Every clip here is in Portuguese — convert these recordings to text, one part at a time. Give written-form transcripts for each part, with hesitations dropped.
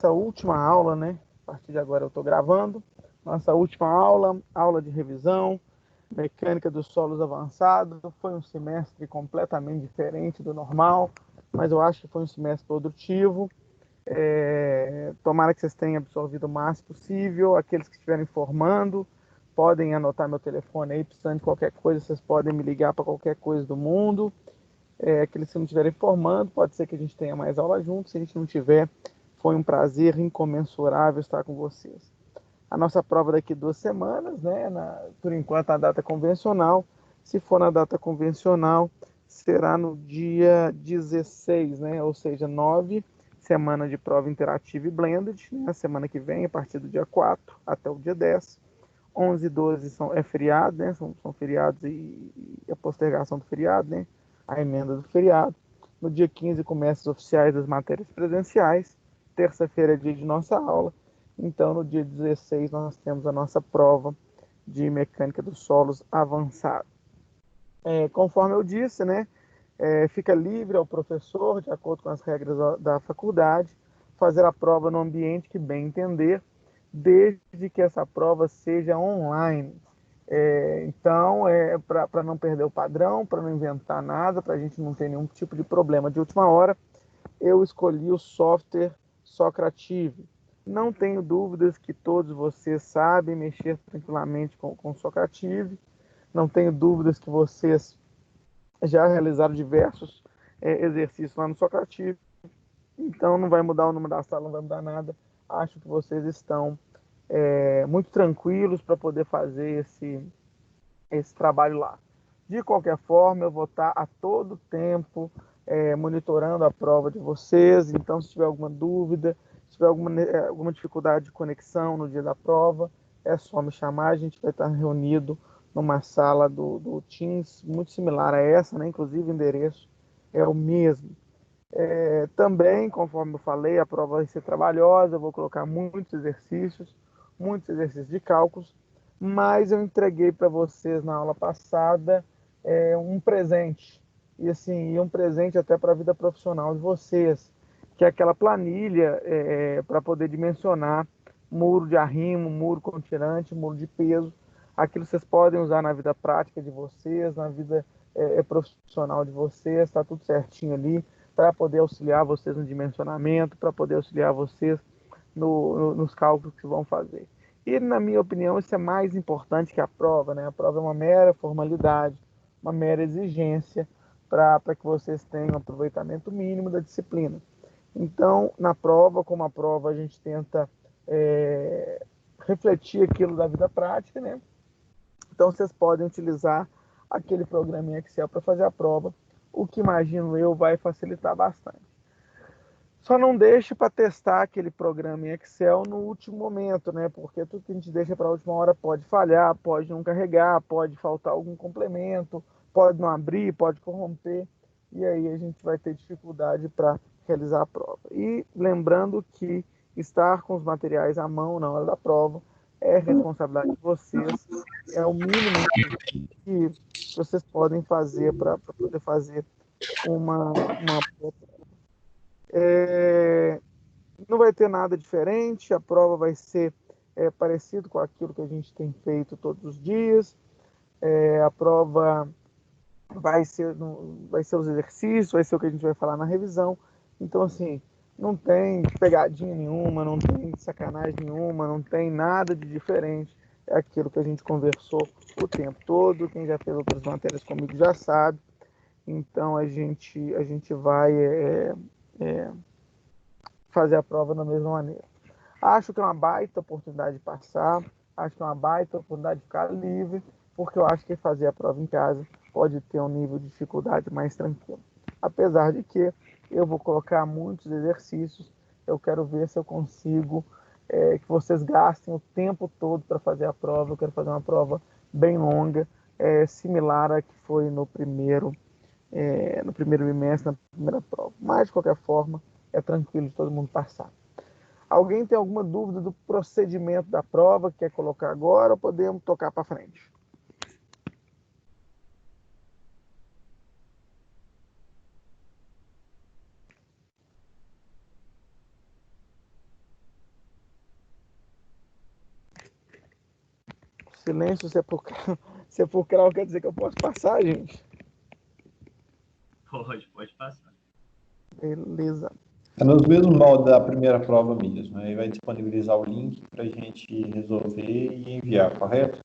última aula, né? A partir de agora eu estou gravando. Nossa última aula, aula de revisão, mecânica dos solos avançado. Foi um semestre completamente diferente do normal, mas eu acho que foi um semestre produtivo. Tomara que vocês tenham absorvido o máximo possível. Aqueles que estiverem formando, podem anotar meu telefone aí, precisando de qualquer coisa, vocês podem me ligar para qualquer coisa do mundo. Aqueles que não estiverem formando, pode ser que a gente tenha mais aula juntos. Se a gente não tiver, foi um prazer incomensurável estar com vocês. A nossa prova daqui 2 semanas, né? Por enquanto, a data convencional. Se for na data convencional, será no dia 16, né? Ou seja, 9, semana de prova interativa e blended, né? A semana que vem, a partir do dia 4 até o dia 10. 11 e 12 é feriado, né? São feriados e a postergação do feriado, né? A emenda do feriado. No dia 15 começa os oficiais das matérias presenciais. Terça-feira é dia de nossa aula. Então, no dia 16, nós temos a nossa prova de mecânica dos solos avançado. Conforme eu disse, né? Fica livre ao professor, de acordo com as regras da faculdade, fazer a prova no ambiente que bem entender, desde que essa prova seja online. Então, para não perder o padrão, para não inventar nada, para a gente não ter nenhum tipo de problema de última hora, eu escolhi o software Socrative. Não tenho dúvidas que todos vocês sabem mexer tranquilamente com o Socrative. Não tenho dúvidas que vocês já realizaram diversos exercícios lá no Socrative. Então, não vai mudar o número da sala, não vai mudar nada. Acho que vocês estão muito tranquilos para poder fazer esse trabalho lá. De qualquer forma, eu vou estar a todo tempo monitorando a prova de vocês. Então, se tiver alguma dúvida, se tiver alguma dificuldade de conexão no dia da prova, é só me chamar. A gente vai estar reunido numa sala do Teams muito similar a essa, né? Inclusive o endereço é o mesmo. Também, conforme eu falei, a prova vai ser trabalhosa, eu vou colocar muitos exercícios de cálculos, mas eu entreguei para vocês na aula passada um presente, e assim, um presente até para a vida profissional de vocês, que é aquela planilha para poder dimensionar muro de arrimo, muro com tirante, muro de peso. Aquilo vocês podem usar na vida prática de vocês, na vida profissional de vocês, está tudo certinho ali para poder auxiliar vocês no dimensionamento, para poder auxiliar vocês nos cálculos que vão fazer. E, na minha opinião, isso é mais importante que a prova, né? A prova é uma mera formalidade, uma mera exigência para que vocês tenham um aproveitamento mínimo da disciplina. Então, na prova, como a prova, a gente tenta refletir aquilo da vida prática, né? Então, vocês podem utilizar aquele programa em Excel para fazer a prova, o que imagino eu vai facilitar bastante. Só não deixe para testar aquele programa em Excel no último momento, né? Porque tudo que a gente deixa para a última hora pode falhar, pode não carregar, pode faltar algum complemento, pode não abrir, pode corromper, e aí a gente vai ter dificuldade para realizar a prova. E lembrando que estar com os materiais à mão na hora da prova é responsabilidade de vocês, é o mínimo que vocês podem fazer para poder fazer uma não vai ter nada diferente, a prova vai ser parecido com aquilo que a gente tem feito todos os dias, a prova vai ser os exercícios, vai ser o que a gente vai falar na revisão. Então, assim, não tem pegadinha nenhuma, não tem sacanagem nenhuma, não tem nada de diferente. É aquilo que a gente conversou o tempo todo. Quem já fez outras matérias comigo já sabe. Então, a gente vai fazer a prova da mesma maneira. Acho que é uma baita oportunidade de passar, acho que é uma baita oportunidade de ficar livre, porque eu acho que fazer a prova em casa pode ter um nível de dificuldade mais tranquilo. Apesar de que eu vou colocar muitos exercícios, eu quero ver se eu consigo que vocês gastem o tempo todo para fazer a prova. Eu quero fazer uma prova bem longa, similar à que foi no primeiro bimestre, na primeira prova. Mas, de qualquer forma, é tranquilo de todo mundo passar. Alguém tem alguma dúvida do procedimento da prova que quer colocar agora ou podemos tocar para frente? silêncio sepulcral, sepulcral quer dizer que eu posso passar, gente? Pode passar. Beleza. É nos mesmos moldes da primeira prova mesmo. Aí vai disponibilizar o link para a gente resolver e enviar, correto?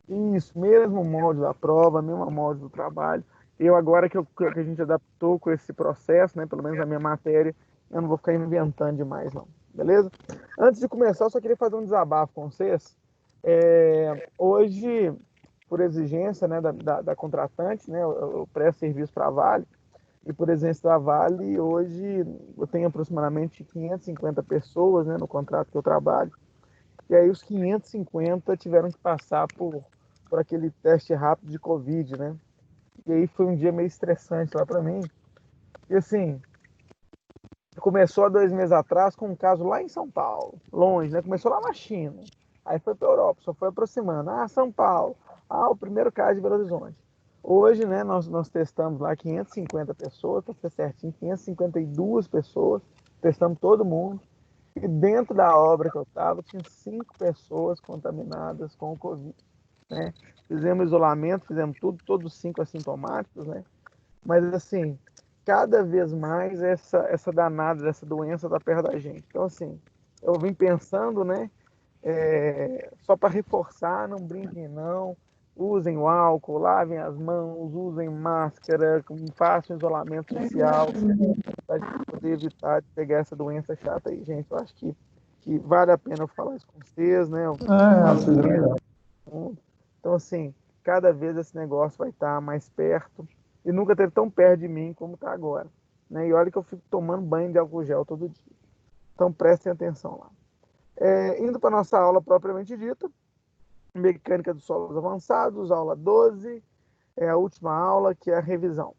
Isso, mesmo molde da prova, mesmo molde do trabalho. Eu agora que a gente adaptou com esse processo, né, pelo menos a minha matéria, eu não vou ficar inventando demais, não. Beleza? Antes de começar, eu só queria fazer um desabafo com vocês. Hoje, por exigência, né, da contratante, né, eu presto serviço para a Vale, e por exigência da Vale, hoje eu tenho aproximadamente 550 pessoas, né, no contrato que eu trabalho. E aí os 550 tiveram que passar por aquele teste rápido de Covid, né? E aí foi um dia meio estressante lá para mim. E assim, começou há 2 meses atrás com um caso lá em São Paulo, longe, né? Começou lá na China. Aí foi para a Europa, só foi aproximando. Ah, São Paulo. Ah, o primeiro caso de Belo Horizonte. Hoje, né, nós testamos lá 550 pessoas, para ser certinho, 552 pessoas, testamos todo mundo. E dentro da obra que eu estava, tinha 5 pessoas contaminadas com o Covid, né? Fizemos isolamento, fizemos tudo, todos 5 assintomáticos, né? Mas, assim, cada vez mais essa danada dessa doença está perto da gente. Então, assim, eu vim pensando, né? Só para reforçar, não brinquem não, usem o álcool, lavem as mãos, usem máscara, façam isolamento social, para a gente poder evitar de pegar essa doença chata aí, gente. Eu acho que vale a pena eu falar isso com vocês, né? Eu falo Isso é legal. então, assim, cada vez esse negócio vai estar mais perto e nunca teve tão perto de mim como está agora, né? E olha que eu fico tomando banho de álcool gel todo dia. Então, prestem atenção lá. Indo para a nossa aula propriamente dita, mecânica dos solos avançados, aula 12, é a última aula, que é a revisão.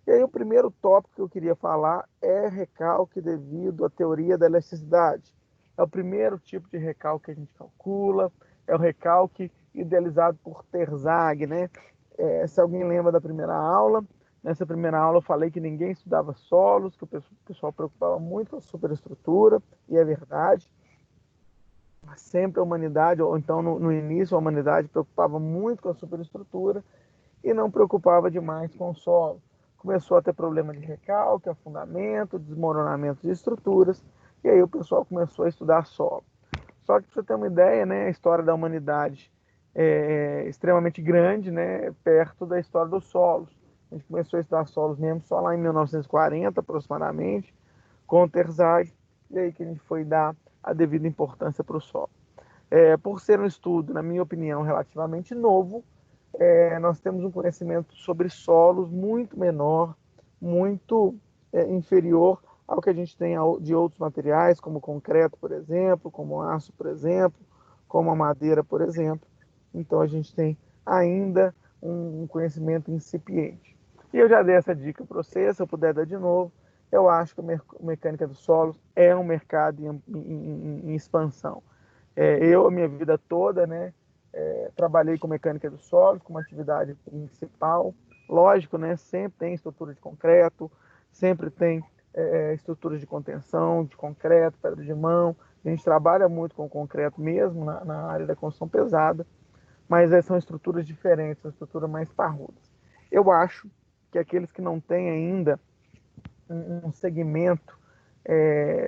E aí o primeiro tópico que eu queria falar é recalque devido à teoria da elasticidade. É o primeiro tipo de recalque que a gente calcula, é o recalque idealizado por Terzagh, né? Se alguém lembra da primeira aula, nessa primeira aula eu falei que ninguém estudava solos, que o pessoal preocupava muito com a superestrutura, e é verdade. Sempre a humanidade, ou então no início a humanidade preocupava muito com a superestrutura e não preocupava demais com o solo. Começou a ter problema de recalque, afundamento, desmoronamento de estruturas, e aí o pessoal começou a estudar solo. Só que para você ter uma ideia, né, a história da humanidade é extremamente grande, né, perto da história dos solos. A gente começou a estudar solos mesmo só lá em 1940, aproximadamente, com o Terzagh, e aí que a gente foi dar a devida importância para o solo. Por ser um estudo, na minha opinião, relativamente novo, nós temos um conhecimento sobre solos muito menor, muito inferior ao que a gente tem de outros materiais, como o concreto, por exemplo, como o aço, por exemplo, como a madeira, por exemplo. Então a gente tem ainda um conhecimento incipiente. E eu já dei essa dica para você, se eu puder dar de novo, eu acho que a mecânica dos solos é um mercado em expansão. A minha vida toda, né, trabalhei com mecânica dos solos, como atividade principal. Lógico, né, sempre tem estrutura de concreto, sempre tem estruturas de contenção, de concreto, pedra de mão. A gente trabalha muito com concreto mesmo na área da construção pesada, mas são estruturas diferentes, são estruturas mais parrudas. Eu acho que aqueles que não têm ainda um segmento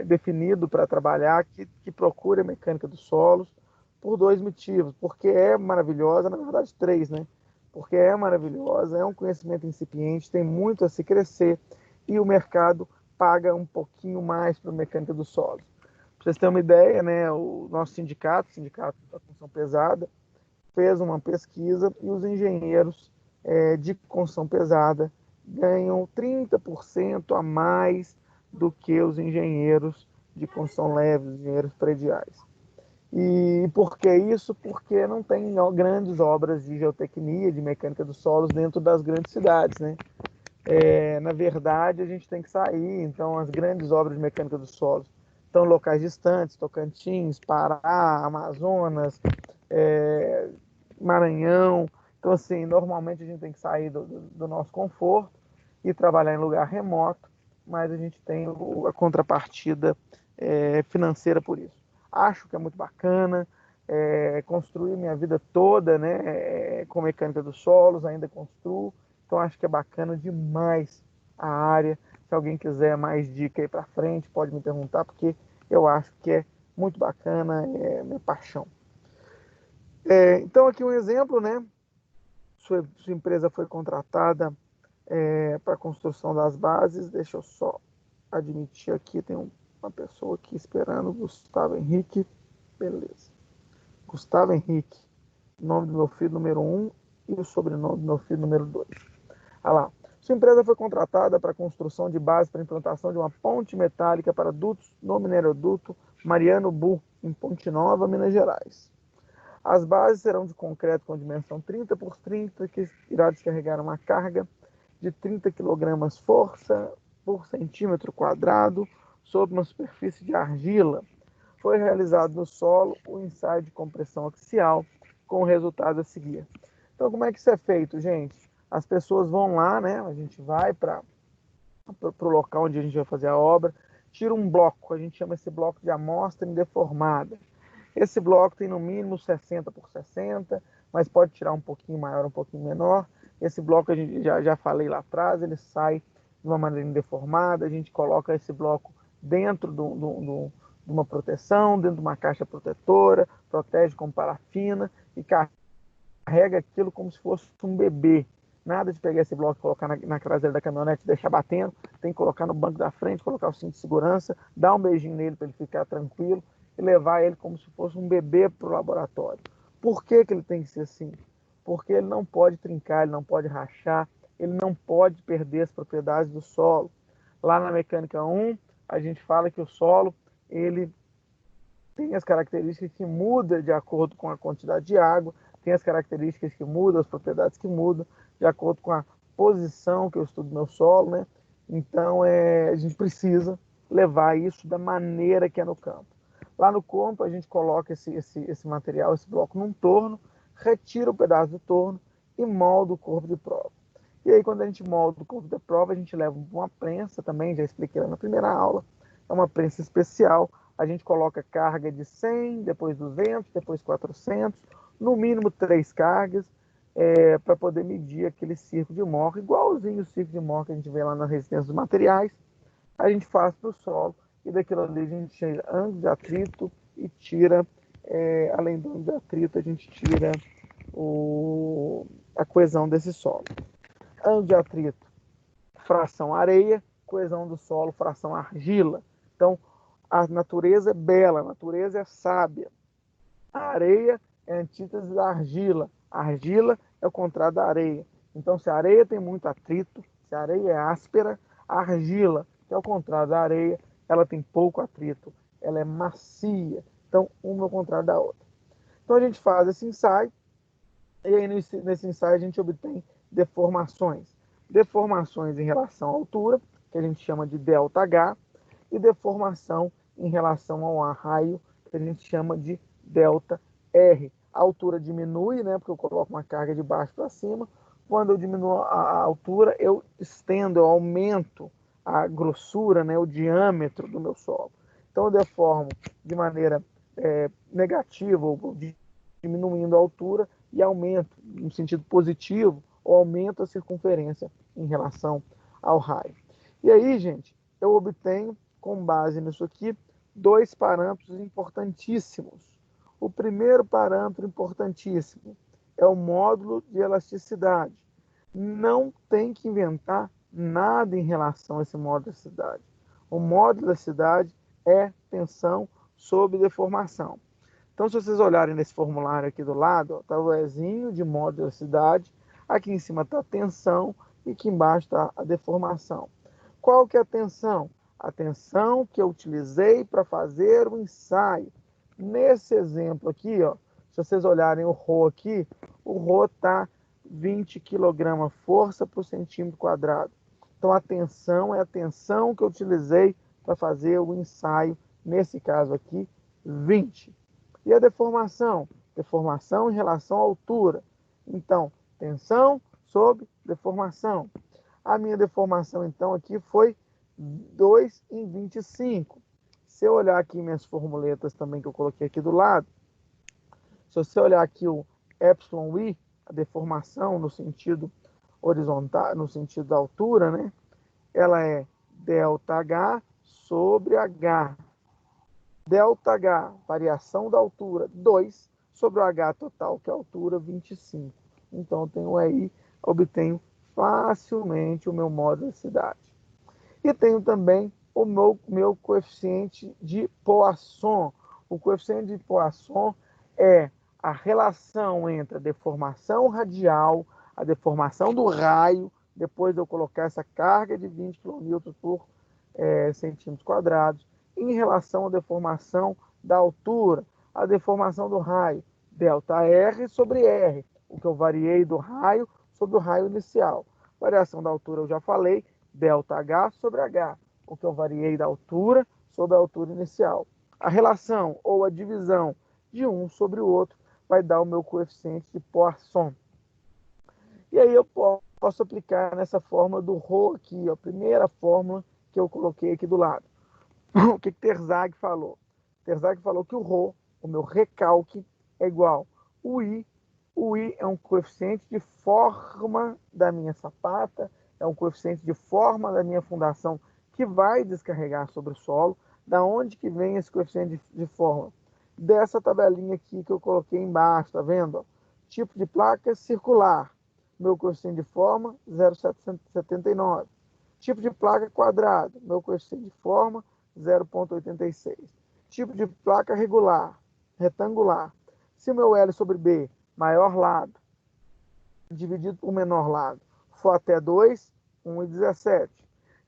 definido para trabalhar, que procure a mecânica dos solos, por 2 motivos. Porque é maravilhosa, na verdade 3, né? Porque é maravilhosa, é um conhecimento incipiente, tem muito a se crescer e o mercado paga um pouquinho mais para a mecânica dos solos. Para vocês terem uma ideia, né, o nosso sindicato, o Sindicato da Construção Pesada, fez uma pesquisa e os engenheiros de construção pesada ganham 30% a mais do que os engenheiros de construção leve, os engenheiros prediais. E por que isso? Porque não tem grandes obras de geotecnia, de mecânica dos solos dentro das grandes cidades, né? Na verdade, a gente tem que sair. Então, as grandes obras de mecânica dos solos estão em locais distantes, Tocantins, Pará, Amazonas, Maranhão. Então, assim, normalmente a gente tem que sair do nosso conforto e trabalhar em lugar remoto, mas a gente tem a contrapartida financeira por isso. Acho que é muito bacana, construí minha vida toda, né, com mecânica dos solos, ainda construo. Então acho que é bacana demais a área. Se alguém quiser mais dica aí para frente, pode me perguntar, porque eu acho que é muito bacana, é minha paixão. Então aqui um exemplo, né? Sua empresa foi contratada para a construção das bases. Deixa eu só admitir aqui, tem uma pessoa aqui esperando, Gustavo Henrique. Beleza. Gustavo Henrique, nome do meu filho número 1 e o sobrenome do meu filho número 2. Olha lá. Sua empresa foi contratada para a construção de base para a implantação de uma ponte metálica para dutos no mineroduto Mariano Bu, em Ponte Nova, Minas Gerais. As bases serão de concreto com dimensão 30 por 30, que irá descarregar uma carga de 30 kg força por centímetro quadrado sobre uma superfície de argila. Foi realizado no solo o ensaio de compressão axial, com o resultado a seguir. Então, como é que isso é feito, gente? As pessoas vão lá, né? A gente vai para o local onde a gente vai fazer a obra, tira um bloco, a gente chama esse bloco de amostra indeformada. Esse bloco tem no mínimo 60 por 60, mas pode tirar um pouquinho maior, um pouquinho menor. Esse bloco, a gente já falei lá atrás, ele sai de uma maneira indeformada, a gente coloca esse bloco dentro de uma proteção, dentro de uma caixa protetora, protege com parafina e carrega aquilo como se fosse um bebê. Nada de pegar esse bloco e colocar na traseira da caminhonete e deixar batendo. Tem que colocar no banco da frente, colocar o cinto de segurança, dar um beijinho nele para ele ficar tranquilo e levar ele como se fosse um bebê para o laboratório. Por que ele tem que ser assim? Porque ele não pode trincar, ele não pode rachar, ele não pode perder as propriedades do solo. Lá na mecânica 1, a gente fala que o solo ele tem as características que mudam de acordo com a quantidade de água, tem as características que mudam, as propriedades que mudam, de acordo com a posição que eu estudo meu solo, né? Então, a gente precisa levar isso da maneira que é no campo. Lá no campo, a gente coloca esse material, esse bloco num torno, retira o pedaço do torno e molda o corpo de prova. E aí, quando a gente molda o corpo de prova, a gente leva uma prensa também, já expliquei lá na primeira aula, é uma prensa especial. A gente coloca carga de 100, depois 200, depois 400, no mínimo 3 cargas, para poder medir aquele circo de Mohr, igualzinho o circo de Mohr que a gente vê lá na resistência dos materiais, a gente faz para o solo, e daquilo ali a gente tira ângulo de atrito e tira, além do ângulo de atrito, a gente tira a coesão desse solo. Ângulo de atrito, fração areia, coesão do solo, fração argila. Então, a natureza é bela, a natureza é sábia. A areia é a antítese da argila. A argila é o contrário da areia. Então, se a areia tem muito atrito, se a areia é áspera, a argila, que é o contrário da areia, ela tem pouco atrito, ela é macia. Então, uma é o contrário da outra. Então, a gente faz esse ensaio, e aí nesse ensaio a gente obtém deformações. Deformações em relação à altura, que a gente chama de ΔH, e deformação em relação ao arraio, que a gente chama de ΔR. A altura diminui, né, porque eu coloco uma carga de baixo para cima. Quando eu diminuo a altura, eu estendo, eu aumento a grossura, né, o diâmetro do meu solo. Então, eu deformo de maneira negativa, ou diminuindo a altura, e aumento, no sentido positivo, ou aumento a circunferência em relação ao raio. E aí, gente, eu obtenho, com base nisso aqui, 2 parâmetros importantíssimos. O primeiro parâmetro importantíssimo é o módulo de elasticidade. Não tem que inventar nada em relação a esse módulo de elasticidade. O módulo de elasticidade é tensão sob deformação. Então, se vocês olharem nesse formulário aqui do lado, está o Ezinho de módulo de elasticidade, aqui em cima está a tensão e aqui embaixo está a deformação. Qual que é a tensão? A tensão que eu utilizei para fazer o ensaio. Nesse exemplo aqui, ó, se vocês olharem o Rho aqui, o Rho está 20 kg força por centímetro quadrado. Então, a tensão é a tensão que eu utilizei para fazer o ensaio, nesse caso aqui, 20. E a deformação? Deformação em relação à altura. Então, tensão sobre deformação. A minha deformação, então, aqui foi 2 em 25. Se eu olhar aqui minhas formuletas também que eu coloquei aqui do lado, Se você olhar aqui o εi, a deformação no sentido horizontal, no sentido da altura, né? Ela é ΔH sobre H. ΔH, variação da altura, 2, sobre o H total, que é a altura 25. Então, eu tenho aí, obtenho facilmente o meu módulo de cidade. E tenho também o meu coeficiente de Poisson. O coeficiente de Poisson é a relação entre a deformação radial, a deformação do raio, depois de eu colocar essa carga de 20 kN por centímetros quadrados, em relação à deformação da altura, a deformação do raio, ΔR sobre R, o que eu variei do raio sobre o raio inicial. Variação da altura eu já falei, ΔH sobre H, o que eu variei da altura sobre a altura inicial. A relação ou a divisão de um sobre o outro vai dar o meu coeficiente de Poisson. E aí eu posso aplicar nessa fórmula do ρ aqui, a primeira fórmula que eu coloquei aqui do lado. O que Terzagh falou? Terzagh falou que o ρ, o meu recalque, é igual o I. O I é um coeficiente de forma da minha sapata, é um coeficiente de forma da minha fundação que vai descarregar sobre o solo. Da onde que vem esse coeficiente de forma? Dessa tabelinha aqui que eu coloquei embaixo, tá vendo? Tipo de placa circular. Meu coeficiente de forma, 0,779. Tipo de placa quadrado. Meu coeficiente de forma, 0,86. Tipo de placa regular, retangular. Se o meu L sobre B, maior lado, dividido por menor lado, for até 2, 1,17.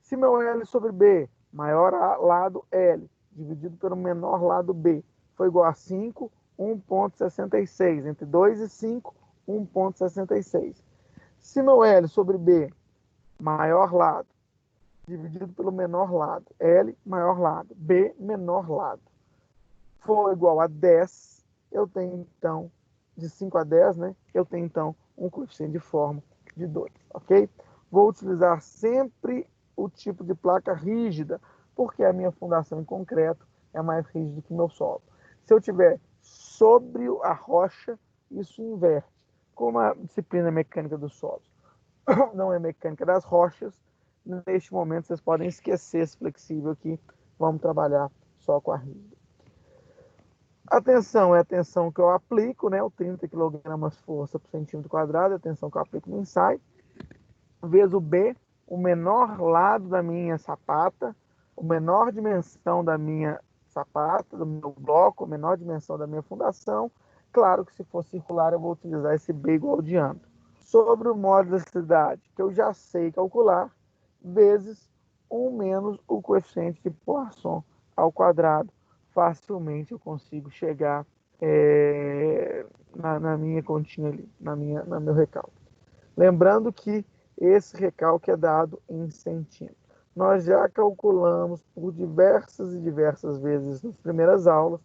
Se meu L sobre B, maior lado L, dividido pelo menor lado B, for igual a 5, 1,66. Entre 2 e 5, 1,66. Se meu L sobre B, maior lado, dividido pelo menor lado, L, maior lado, B, menor lado, for igual a 10, eu tenho, então, de 5 a 10, né? Eu tenho, então, um coeficiente de forma de 2, ok? Vou utilizar sempre o tipo de placa rígida, porque a minha fundação em concreto é mais rígida que o meu solo. Se eu tiver sobre a rocha, isso inverte. Como a disciplina mecânica dos solos não é mecânica das rochas, neste momento vocês podem esquecer esse flexível aqui, vamos trabalhar só com a rígida. A tensão é a tensão que eu aplico, né, o 30 kg força por centímetro quadrado, é a tensão que eu aplico no ensaio, vezes o B, o menor lado da minha sapata, a menor dimensão da minha sapata, do meu bloco, a menor dimensão da minha fundação. Claro que se for circular eu vou utilizar esse B igual ao diâmetro. Sobre o módulo da cidade, que eu já sei calcular, vezes 1 menos o coeficiente de Poisson ao quadrado. Facilmente eu consigo chegar na minha continha ali, no meu recalque. Lembrando que esse recalque é dado em centímetros. Nós já calculamos por diversas e diversas vezes nas primeiras aulas.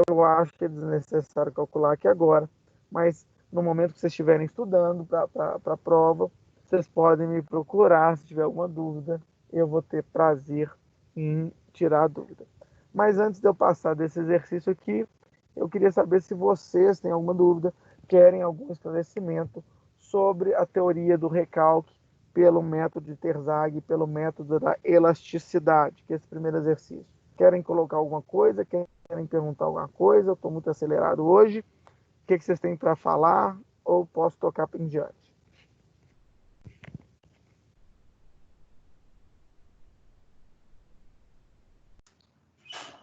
Eu acho que é desnecessário calcular aqui agora, mas no momento que vocês estiverem estudando para a prova, vocês podem me procurar se tiver alguma dúvida. Eu vou ter prazer em tirar a dúvida. Mas antes de eu passar desse exercício aqui, eu queria saber se vocês têm alguma dúvida, querem algum esclarecimento sobre a teoria do recalque pelo método de Terzagh e pelo método da elasticidade, que é esse primeiro exercício. Querem colocar alguma coisa? Querem perguntar alguma coisa? Eu estou muito acelerado hoje. O que vocês têm para falar? Ou posso tocar em diante?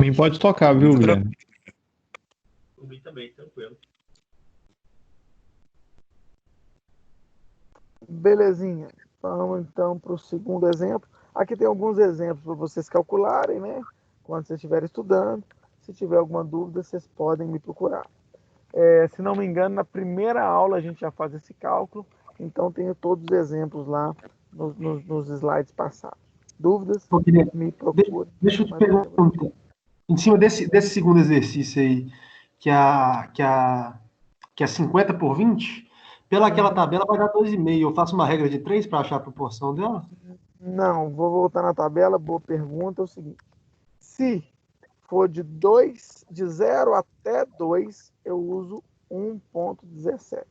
Mim pode tocar, viu, Guilherme? Por mim também, tranquilo. Belezinha. Vamos então para o segundo exemplo. Aqui tem alguns exemplos para vocês calcularem, né? Quando vocês estiverem estudando. Se tiver alguma dúvida, vocês podem me procurar. Se não me engano, na primeira aula a gente já faz esse cálculo. Então, tenho todos os exemplos lá nos slides passados. Dúvidas? Me procure. Deixa eu te perguntar. Em cima desse segundo exercício aí, que é 50 por 20, pela aquela tabela vai dar 2,5. Eu faço uma regra de 3 para achar a proporção dela? Não, vou voltar na tabela. Boa pergunta. É o seguinte: se for de 0 até 2, eu uso 1,17.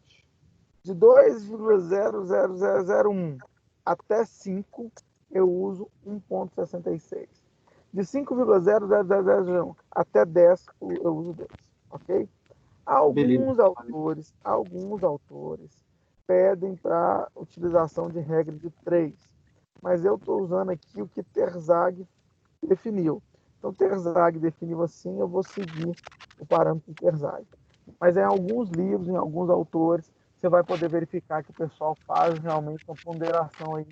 De 2,00001 até 5, eu uso 1,66. De 5,00001 até 10, eu uso 2. Ok? Alguns autores pedem para utilização de regra de 3, mas eu estou usando aqui o que Terzagh definiu. Então, Terzagh definiu assim, eu vou seguir o parâmetro de Terzagh. Mas em alguns livros, em alguns autores, você vai poder verificar que o pessoal faz realmente uma ponderação aí,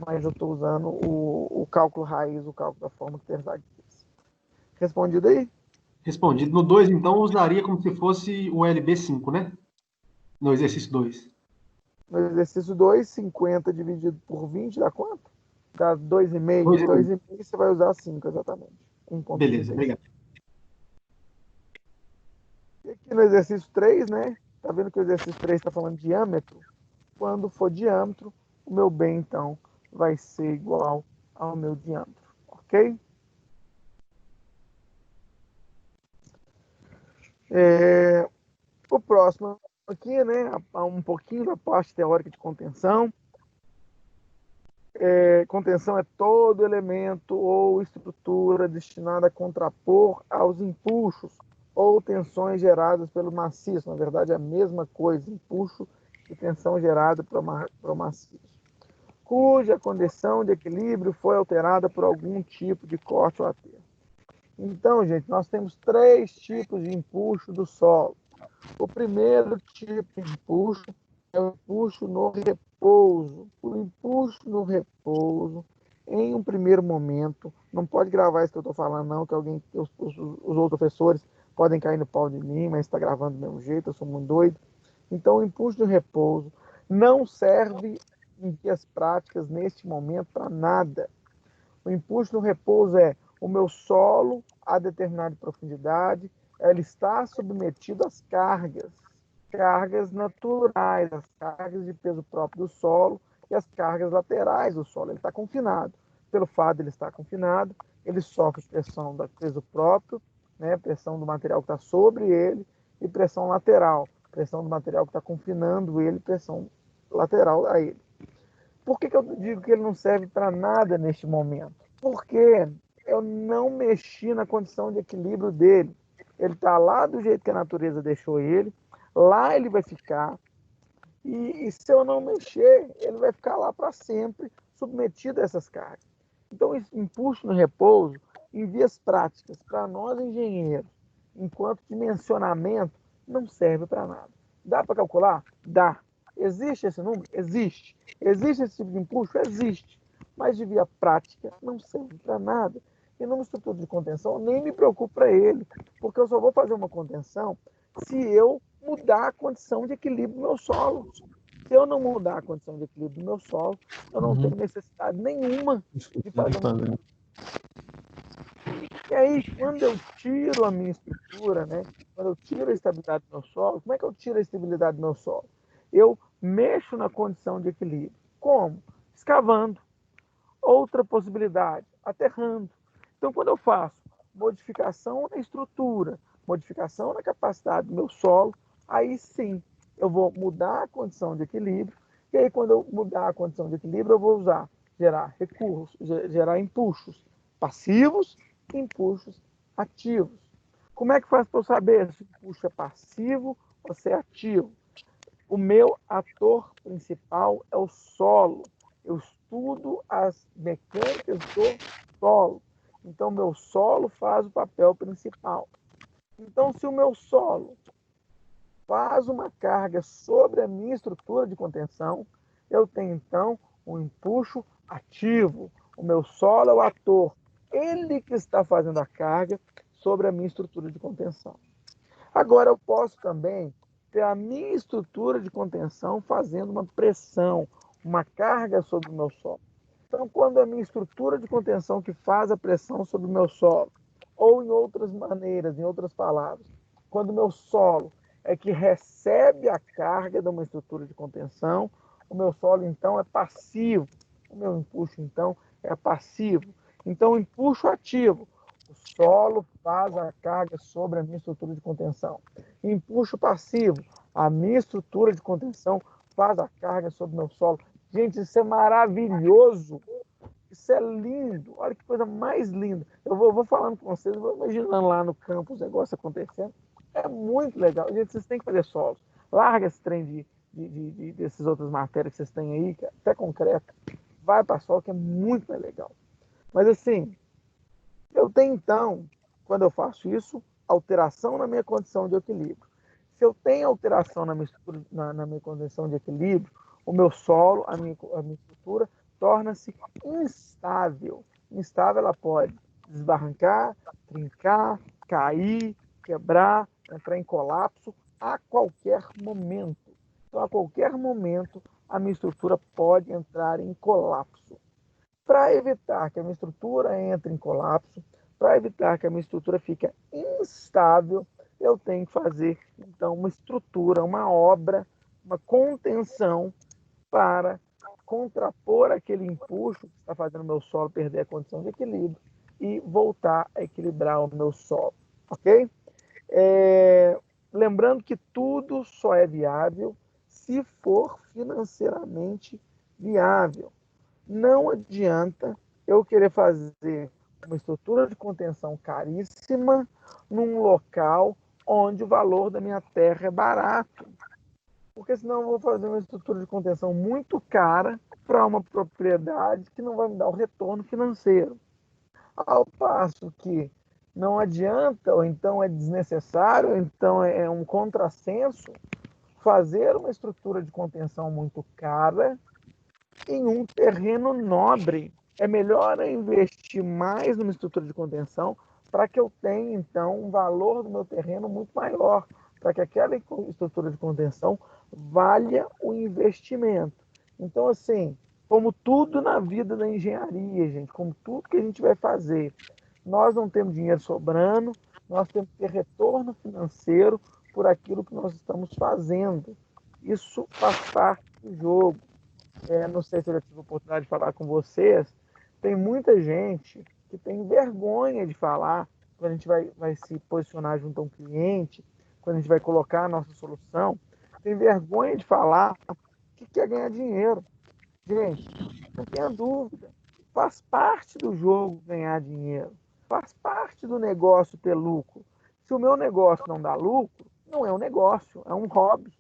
mas eu estou usando o cálculo raiz, o cálculo da forma que Terzagh fez. Respondido aí? Respondido. No 2, então, eu usaria como se fosse o LB5, né? No exercício 2. No exercício 2, 50 dividido por 20 dá quanto? Dá 2,5. 2,5. 2,5 você vai usar 5, exatamente. Beleza, 1,36. obrigado. E aqui no exercício 3, né? Tá vendo que o exercício 3 está falando de diâmetro? Quando for diâmetro, o meu B, então, vai ser igual ao meu diâmetro. Ok? O próximo aqui, né? Um pouquinho da parte teórica de contenção. Contenção é todo elemento ou estrutura destinada a contrapor aos empuxos ou tensões geradas pelo maciço. Na verdade, é a mesma coisa, empuxo e tensão gerada pelo maciço, cuja condição de equilíbrio foi alterada por algum tipo de corte ou aterro. Então, gente, nós temos 3 tipos de empuxo do solo. O primeiro tipo de empuxo é o empuxo no repouso. O empuxo no repouso, em um primeiro momento, não pode gravar isso que eu estou falando, não, que os outros professores podem cair no pau de mim, mas está gravando do mesmo jeito, eu sou muito doido. Então, o empuxo no repouso não serve em vias práticas, neste momento, para nada. O empuxo no repouso é o meu solo a determinada profundidade, ele está submetido às cargas naturais, as cargas de peso próprio do solo e as cargas laterais do solo. Ele está confinado. Pelo fato de ele estar confinado, ele sofre pressão do peso próprio, né, pressão do material que está sobre ele e pressão lateral, pressão do material que está confinando ele, pressão lateral a ele. Por que eu digo que ele não serve para nada neste momento? Porque eu não mexi na condição de equilíbrio dele. Ele está lá do jeito que a natureza deixou ele, lá ele vai ficar, e se eu não mexer, ele vai ficar lá para sempre, submetido a essas cargas. Então, esse empuxo no repouso, em vias práticas, para nós engenheiros, enquanto dimensionamento, não serve para nada. Dá para calcular? Dá. Existe esse número? Existe. Existe esse tipo de empuxo? Existe. Mas de via prática, não serve para nada. E numa estrutura de contenção, eu nem me preocupo para ele, porque eu só vou fazer uma contenção se eu mudar a condição de equilíbrio do meu solo. Se eu não mudar a condição de equilíbrio do meu solo, eu não tenho necessidade nenhuma de fazer uma... E aí, quando eu tiro a minha estrutura, né? Quando eu tiro a estabilidade do meu solo, como é que eu tiro a estabilidade do meu solo? Eu mexo na condição de equilíbrio. Como? Escavando. Outra possibilidade, aterrando. Então, quando eu faço modificação na estrutura, modificação na capacidade do meu solo, aí sim eu vou mudar a condição de equilíbrio. E aí, quando eu mudar a condição de equilíbrio, eu vou gerar recursos, gerar impulsos passivos e impulsos ativos. Como é que faz para eu saber se o impulso é passivo ou se é ativo? O meu ator principal é o solo. Eu estudo as mecânicas do solo. Então, meu solo faz o papel principal. Então, se o meu solo faz uma carga sobre a minha estrutura de contenção, eu tenho, então, um empuxo ativo. O meu solo é o ator. Ele que está fazendo a carga sobre a minha estrutura de contenção. Agora, eu posso também ter a minha estrutura de contenção fazendo uma pressão, uma carga sobre o meu solo. Então, quando a minha estrutura de contenção que faz a pressão sobre o meu solo, ou em outras maneiras, em outras palavras, quando o meu solo é que recebe a carga de uma estrutura de contenção, o meu solo, então, é passivo. O meu empuxo, então, é passivo. Então, o empuxo ativo, O solo faz a carga sobre a minha estrutura de contenção. Empuxo passivo. A minha estrutura de contenção faz a carga sobre o meu solo. Gente, isso é maravilhoso. Isso é lindo. Olha que coisa mais linda. Eu vou falando com vocês, vou imaginando lá no campo os negócios acontecendo. É muito legal. Gente, vocês têm que fazer solos. Larga esse trem dessas outras matérias que vocês têm aí, que é até concreto. Vai para solo, que é muito mais legal. Mas assim, eu tenho então, quando eu faço isso, alteração na minha condição de equilíbrio. Se eu tenho alteração na minha condição de equilíbrio, o meu solo, a minha estrutura, torna-se instável. Instável, ela pode desbarrancar, trincar, cair, quebrar, entrar em colapso a qualquer momento. Então, a qualquer momento, a minha estrutura pode entrar em colapso. Para evitar que a minha estrutura entre em colapso, para evitar que a minha estrutura fique instável, eu tenho que fazer, então, uma estrutura, uma obra, uma contenção para contrapor aquele empuxo que está fazendo o meu solo perder a condição de equilíbrio e voltar a equilibrar o meu solo, ok? Lembrando que tudo só é viável se for financeiramente viável. Não adianta eu querer fazer uma estrutura de contenção caríssima num local onde o valor da minha terra é barato. Porque senão eu vou fazer uma estrutura de contenção muito cara para uma propriedade que não vai me dar o retorno financeiro. Ao passo que não adianta, ou então é desnecessário, ou então é um contrassenso, fazer uma estrutura de contenção muito cara em um terreno nobre. É melhor eu investir mais numa estrutura de contenção para que eu tenha, então, um valor do meu terreno muito maior, para que aquela estrutura de contenção valha o investimento. Então, assim, como tudo na vida da engenharia, gente, como tudo que a gente vai fazer, nós não temos dinheiro sobrando, nós temos que ter retorno financeiro por aquilo que nós estamos fazendo. Isso faz parte do jogo. Não sei se eu já tive a oportunidade de falar com vocês, tem muita gente que tem vergonha de falar quando a gente vai se posicionar junto a um cliente, quando a gente vai colocar a nossa solução, tem vergonha de falar que quer ganhar dinheiro. Gente, não tenha dúvida, faz parte do jogo ganhar dinheiro, faz parte do negócio ter lucro. Se o meu negócio não dá lucro, não é um negócio, é um hobby.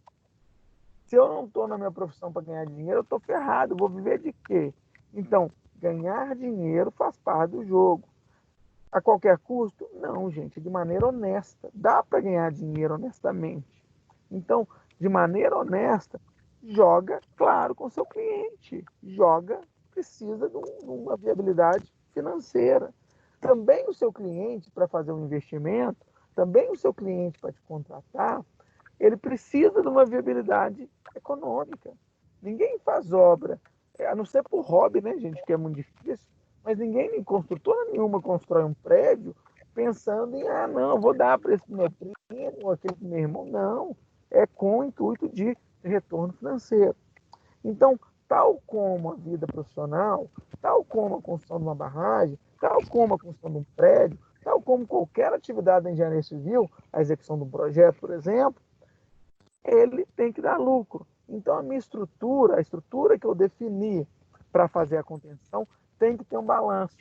Se eu não estou na minha profissão para ganhar dinheiro, eu estou ferrado. Eu vou viver de quê? Então, ganhar dinheiro faz parte do jogo. A qualquer custo? Não, gente, de maneira honesta. Dá para ganhar dinheiro honestamente. Então, de maneira honesta, joga, claro, com seu cliente. Joga, precisa de uma viabilidade financeira. Também o seu cliente, para fazer um investimento, também o seu cliente para te contratar, ele precisa de uma viabilidade econômica. Ninguém faz obra, a não ser por hobby, né, gente, que é muito difícil, mas ninguém, construtora nenhuma, constrói um prédio pensando em, não, vou dar para esse meu primo ou aquele meu irmão. Não, é com o intuito de retorno financeiro. Então, tal como a vida profissional, tal como a construção de uma barragem, tal como a construção de um prédio, tal como qualquer atividade da engenharia civil, a execução de um projeto, por exemplo, ele tem que dar lucro. Então, a estrutura que eu defini para fazer a contenção, tem que ter um balanço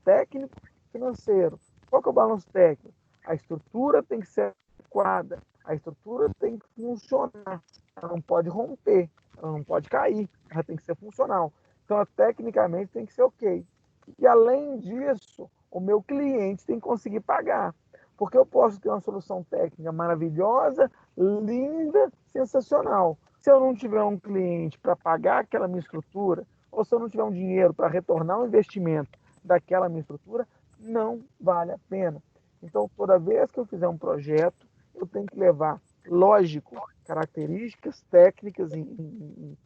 técnico e financeiro. Qual que é o balanço técnico? A estrutura tem que ser adequada, a estrutura tem que funcionar, ela não pode romper, ela não pode cair, ela tem que ser funcional. Então, tecnicamente, tem que ser ok. E, além disso, o meu cliente tem que conseguir pagar. Porque eu posso ter uma solução técnica maravilhosa, linda, sensacional. Se eu não tiver um cliente para pagar aquela minha estrutura, ou se eu não tiver um dinheiro para retornar o investimento daquela minha estrutura, não vale a pena. Então, toda vez que eu fizer um projeto, eu tenho que levar, lógico, características técnicas em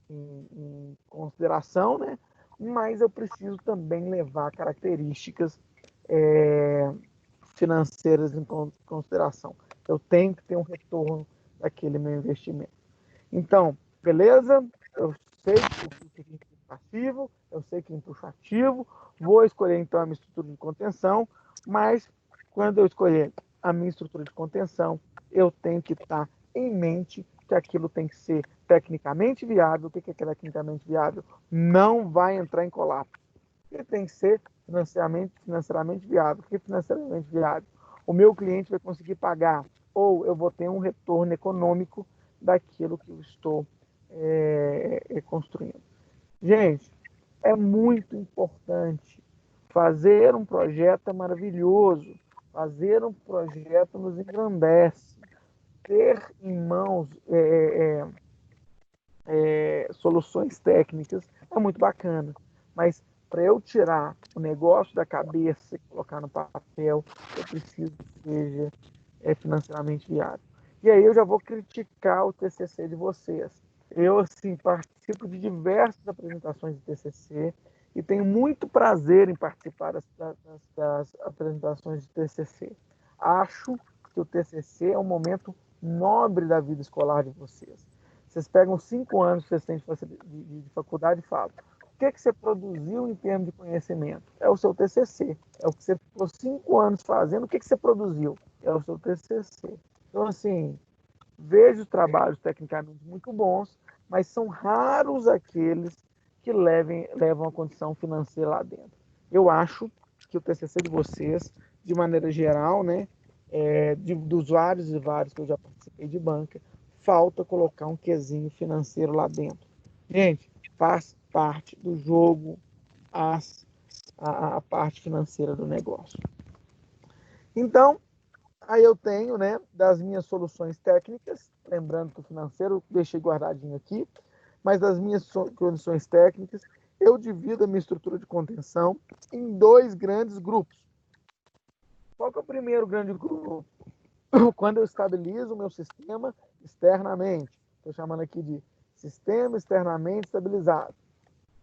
consideração, né? Mas eu preciso também levar características financeiras em consideração. Eu tenho que ter um retorno daquele meu investimento. Então, beleza? Eu sei que o custo é passivo, eu sei quem puxa ativo, vou escolher então a minha estrutura de contenção, mas quando eu escolher a minha estrutura de contenção, eu tenho que estar em mente que aquilo tem que ser tecnicamente viável. O que é tecnicamente viável? Não vai entrar em colapso. Ele tem que ser financeiramente viável. O que é financeiramente viável? O meu cliente vai conseguir pagar, ou eu vou ter um retorno econômico daquilo que eu estou construindo. Gente, é muito importante. Fazer um projeto é maravilhoso. Fazer um projeto nos engrandece. Ter em mãos soluções técnicas é muito bacana. Mas para eu tirar o negócio da cabeça e colocar no papel, eu preciso que seja financeiramente viável. E aí eu já vou criticar o TCC de vocês. Eu, assim, participo de diversas apresentações de TCC e tenho muito prazer em participar das apresentações de TCC. Acho que o TCC é um momento nobre da vida escolar de vocês. Vocês pegam 5 anos que vocês têm de faculdade e falam: o que você produziu em termos de conhecimento? É o seu TCC. É o que você ficou 5 anos fazendo. O que você produziu? É o seu TCC. Então, assim, vejo trabalhos tecnicamente muito bons, mas são raros aqueles que levam a condição financeira lá dentro. Eu acho que o TCC de vocês, de maneira geral, né, dos vários e vários que eu já participei de banca, falta colocar um quesinho financeiro lá dentro. Gente, faz parte do jogo a parte financeira do negócio. Então, aí eu tenho, né, das minhas soluções técnicas, lembrando que o financeiro deixei guardadinho aqui, mas das minhas condições técnicas, eu divido a minha estrutura de contenção em 2 grandes grupos. Qual que é o primeiro grande grupo? Quando eu estabilizo o meu sistema externamente. Estou chamando aqui de sistema externamente estabilizado.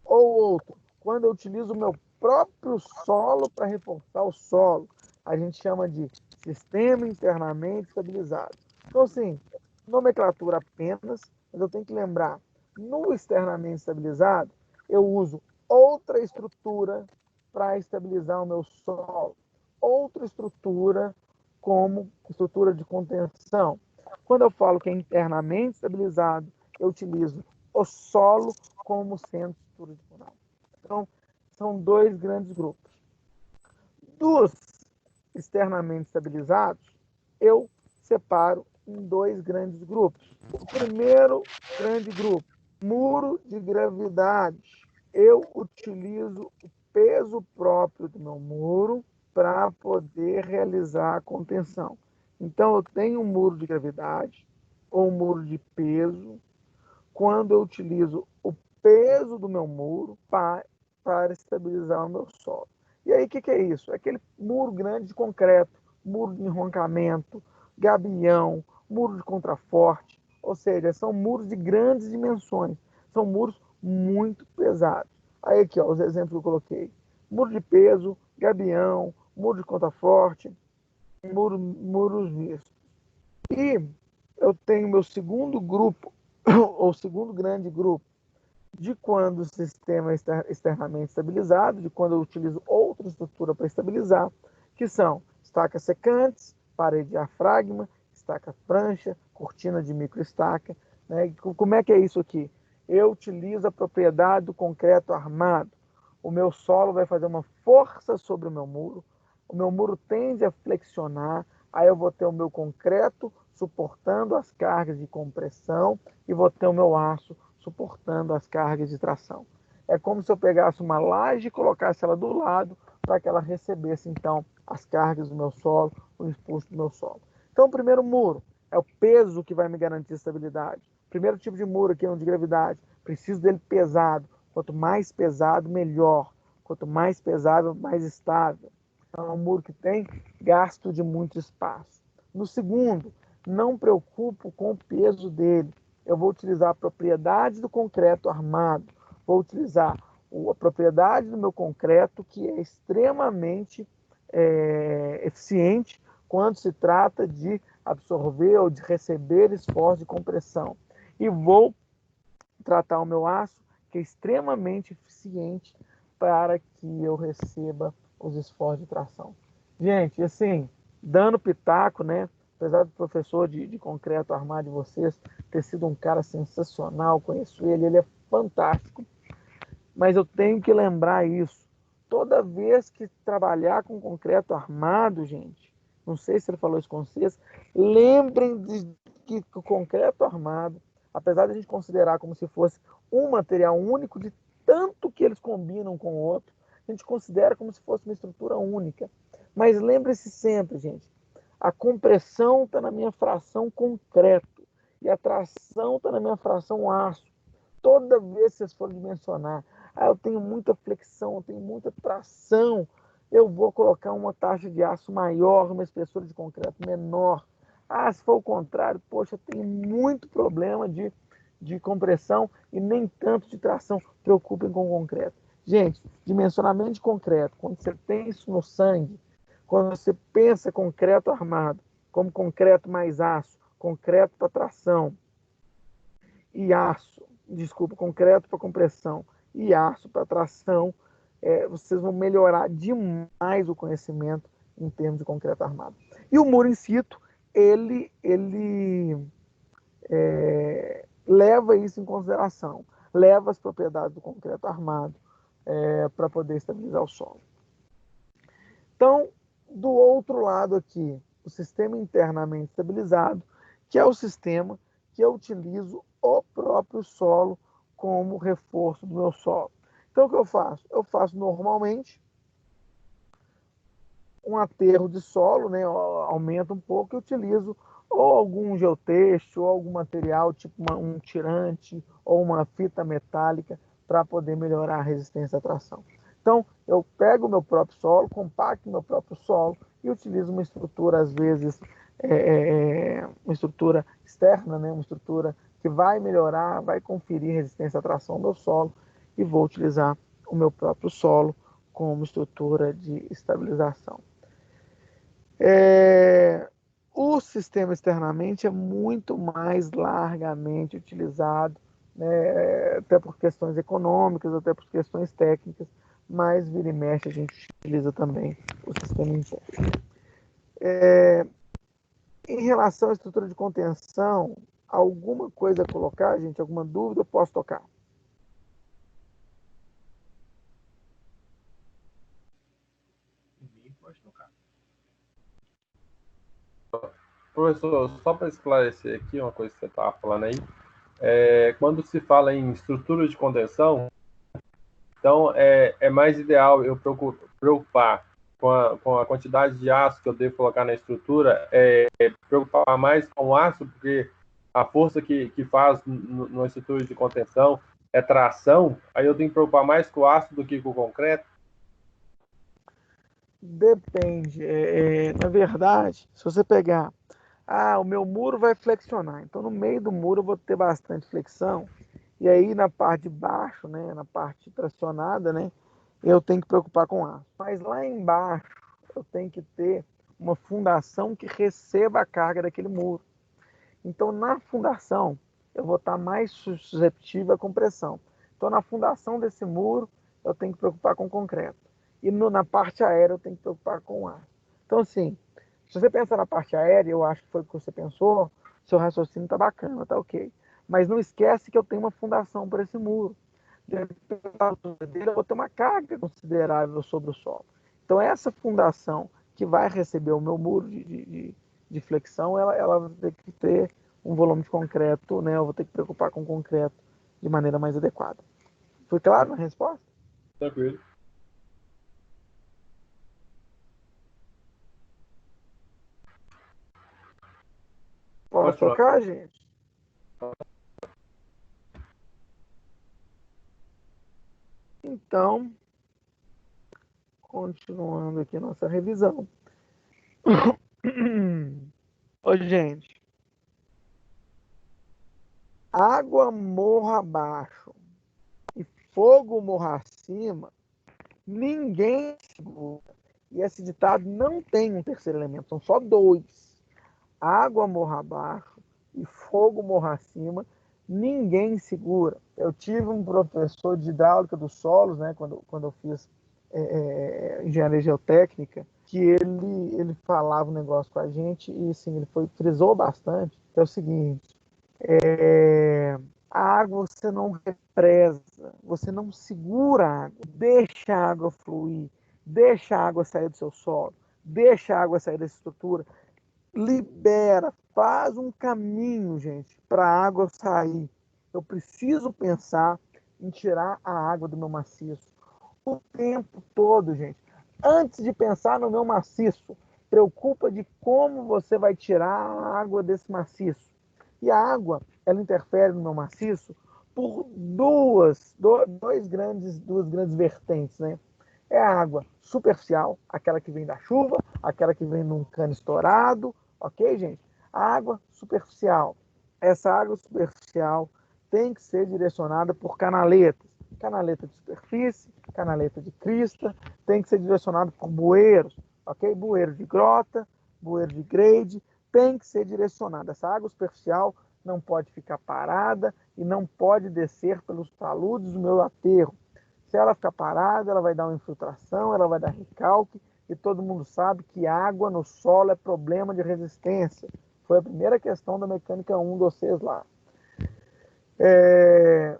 Ou outro, quando eu utilizo o meu próprio solo para reforçar o solo. A gente chama de sistema internamente estabilizado. Então, assim, nomenclatura apenas, mas eu tenho que lembrar, no externamente estabilizado, eu uso outra estrutura para estabilizar o meu solo. Outra estrutura como estrutura de contenção. Quando eu falo que é internamente estabilizado, eu utilizo o solo como sendo estrutura de contenção. Então, são 2 grandes grupos. Dos externamente estabilizados, eu separo em 2 grandes grupos. O primeiro grande grupo, muro de gravidade. Eu utilizo o peso próprio do meu muro para poder realizar a contenção. Então, eu tenho um muro de gravidade ou um muro de peso quando eu utilizo o peso do meu muro para estabilizar o meu solo. E aí, o que é isso? É aquele muro grande de concreto, muro de enroncamento, gabião, muro de contraforte, ou seja, são muros de grandes dimensões, são muros muito pesados. Aí aqui, ó, os exemplos que eu coloquei: muro de peso, gabião, muro de contraforte, muros mistos. E eu tenho meu segundo grupo, ou segundo grande grupo, de quando o sistema é externamente estabilizado, de quando eu utilizo outra estrutura para estabilizar, que são estacas secantes, parede diafragma, estaca prancha, cortina de microestaca. Né? Como é que é isso aqui? Eu utilizo a propriedade do concreto armado. O meu solo vai fazer uma força sobre o meu muro tende a flexionar, aí eu vou ter o meu concreto suportando as cargas de compressão e vou ter o meu aço suportando as cargas de tração. É como se eu pegasse uma laje e colocasse ela do lado para que ela recebesse, então, as cargas do meu solo, o impulso do meu solo. Então, o primeiro muro é o peso que vai me garantir estabilidade. Primeiro tipo de muro aqui é um de gravidade. Preciso dele pesado. Quanto mais pesado, melhor. Quanto mais pesado, mais estável. Então, é um muro que tem gasto de muito espaço. No segundo, não preocupo com o peso dele. Eu vou utilizar a propriedade do concreto armado. Vou utilizar a propriedade do meu concreto, que é extremamente eficiente quando se trata de absorver ou de receber esforço de compressão. E vou tratar o meu aço, que é extremamente eficiente para que eu receba os esforços de tração. Gente, assim, dando pitaco, né? Apesar do professor de concreto armado de vocês ter sido um cara sensacional, conheço ele é fantástico, mas eu tenho que lembrar isso. Toda vez que trabalhar com concreto armado, gente, não sei se ele falou isso com vocês, lembrem de que o concreto armado, apesar de a gente considerar como se fosse um material único, de tanto que eles combinam com o outro, a gente considera como se fosse uma estrutura única. Mas lembre-se sempre, gente, a compressão está na minha fração concreto e a tração está na minha fração aço. Toda vez que vocês forem dimensionar, eu tenho muita flexão, eu tenho muita tração, eu vou colocar uma taxa de aço maior, uma espessura de concreto menor. Se for o contrário, poxa, tem muito problema de compressão e nem tanto de tração. Preocupem com o concreto. Gente, dimensionamento de concreto, quando você tem isso no sangue, quando você pensa concreto armado, como concreto mais aço, concreto para tração e aço, concreto para compressão e aço para tração, vocês vão melhorar demais o conhecimento em termos de concreto armado. E o muro in situ, ele leva isso em consideração, leva as propriedades do concreto armado para poder estabilizar o solo. Então, do outro lado aqui, o sistema internamente estabilizado, que é o sistema que eu utilizo o próprio solo como reforço do meu solo. Então, o que eu faço? Eu faço normalmente um aterro de solo, né? Aumento um pouco e utilizo ou algum geotexto, ou algum material, tipo um tirante, ou uma fita metálica, para poder melhorar a resistência à tração. Então, eu pego o meu próprio solo, compacto o meu próprio solo e utilizo uma estrutura, às vezes, uma estrutura externa, né? Uma estrutura que vai melhorar, vai conferir resistência à tração do meu solo e vou utilizar o meu próprio solo como estrutura de estabilização. O sistema externamente é muito mais largamente utilizado, né, até por questões econômicas, até por questões técnicas, mas vira e mexe a gente utiliza também o sistema interno. Em relação à estrutura de contenção, alguma coisa a colocar, gente? Alguma dúvida? Eu posso tocar. Pode tocar. Professor, só para esclarecer aqui uma coisa que você estava falando aí, quando se fala em estrutura de contenção, então é mais ideal eu preocupar com a quantidade de aço que eu devo colocar na estrutura, preocupar mais com o aço, porque a força que faz numa estrutura de contenção é tração, aí eu tenho que preocupar mais com o aço do que com o concreto? Depende. Na verdade, se você pegar, o meu muro vai flexionar, então no meio do muro eu vou ter bastante flexão, e aí na parte de baixo, né, na parte pressionada, né, eu tenho que preocupar com aço. Mas lá embaixo eu tenho que ter uma fundação que receba a carga daquele muro. Então na fundação eu vou estar mais suscetível à compressão. Então na fundação desse muro eu tenho que preocupar com concreto. E na parte aérea eu tenho que preocupar com ar. Então, assim, se você pensar na parte aérea, eu acho que foi o que você pensou, seu raciocínio está bacana, tá ok. Mas não esquece que eu tenho uma fundação para esse muro. Dependendo da altura dele, eu vou ter uma carga considerável sobre o solo. Então, essa fundação que vai receber o meu muro de flexão, ela vai ter que ter um volume de concreto, né? Eu vou ter que preocupar com o concreto de maneira mais adequada. Foi claro na resposta? Tranquilo. Posso tocar, gente? Então, continuando aqui a nossa revisão. Ô, gente, água morra abaixo e fogo morra acima, ninguém segura. E esse ditado não tem um terceiro elemento, são só dois. Água morra abaixo e fogo morra acima, ninguém segura. Eu tive um professor de hidráulica dos solos, né, quando eu fiz engenharia geotécnica, que ele falava um negócio com a gente e assim, frisou bastante, que é o seguinte, a água você não represa, você não segura a água, deixa a água fluir, deixa a água sair do seu solo, deixa a água sair da estrutura, libera, faz um caminho, gente, para a água sair. Eu preciso pensar em tirar a água do meu maciço o tempo todo, gente. Antes de pensar no meu maciço, preocupa de como você vai tirar a água desse maciço. E a água, ela interfere no meu maciço por duas grandes vertentes, né? É a água superficial, aquela que vem da chuva, aquela que vem num cano estourado, ok, gente? A água superficial. Essa água superficial tem que ser direcionada por canaletas. Canaleta de superfície, canaleta de crista, tem que ser direcionado por bueiros, ok? Bueiro de grota, bueiro de grade, tem que ser direcionada. Essa água superficial não pode ficar parada e não pode descer pelos taludes do meu aterro. Se ela ficar parada, ela vai dar uma infiltração, ela vai dar recalque, e todo mundo sabe que água no solo é problema de resistência. Foi a primeira questão da mecânica 1 de vocês lá.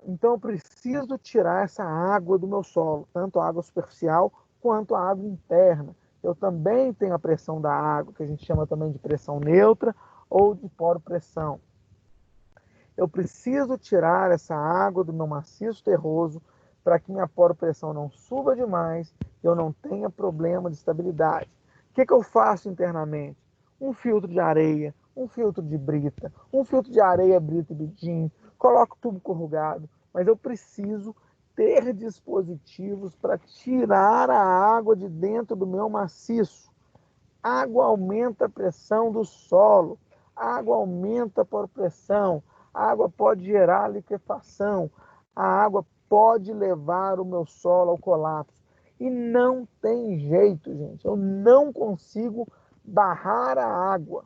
Então eu preciso tirar essa água do meu solo, tanto a água superficial quanto a água interna. Eu também tenho a pressão da água, que a gente chama também de pressão neutra ou de poropressão. Eu preciso tirar essa água do meu maciço terroso para que minha poropressão não suba demais e eu não tenha problema de estabilidade. O que eu faço internamente? Um filtro de areia, um filtro de brita, um filtro de areia, brita e bidim, coloco tubo corrugado, mas eu preciso ter dispositivos para tirar a água de dentro do meu maciço. Água aumenta a pressão do solo, água aumenta a poropressão, a água pode gerar liquefação, a água pode levar o meu solo ao colapso. E não tem jeito, gente. Eu não consigo barrar a água.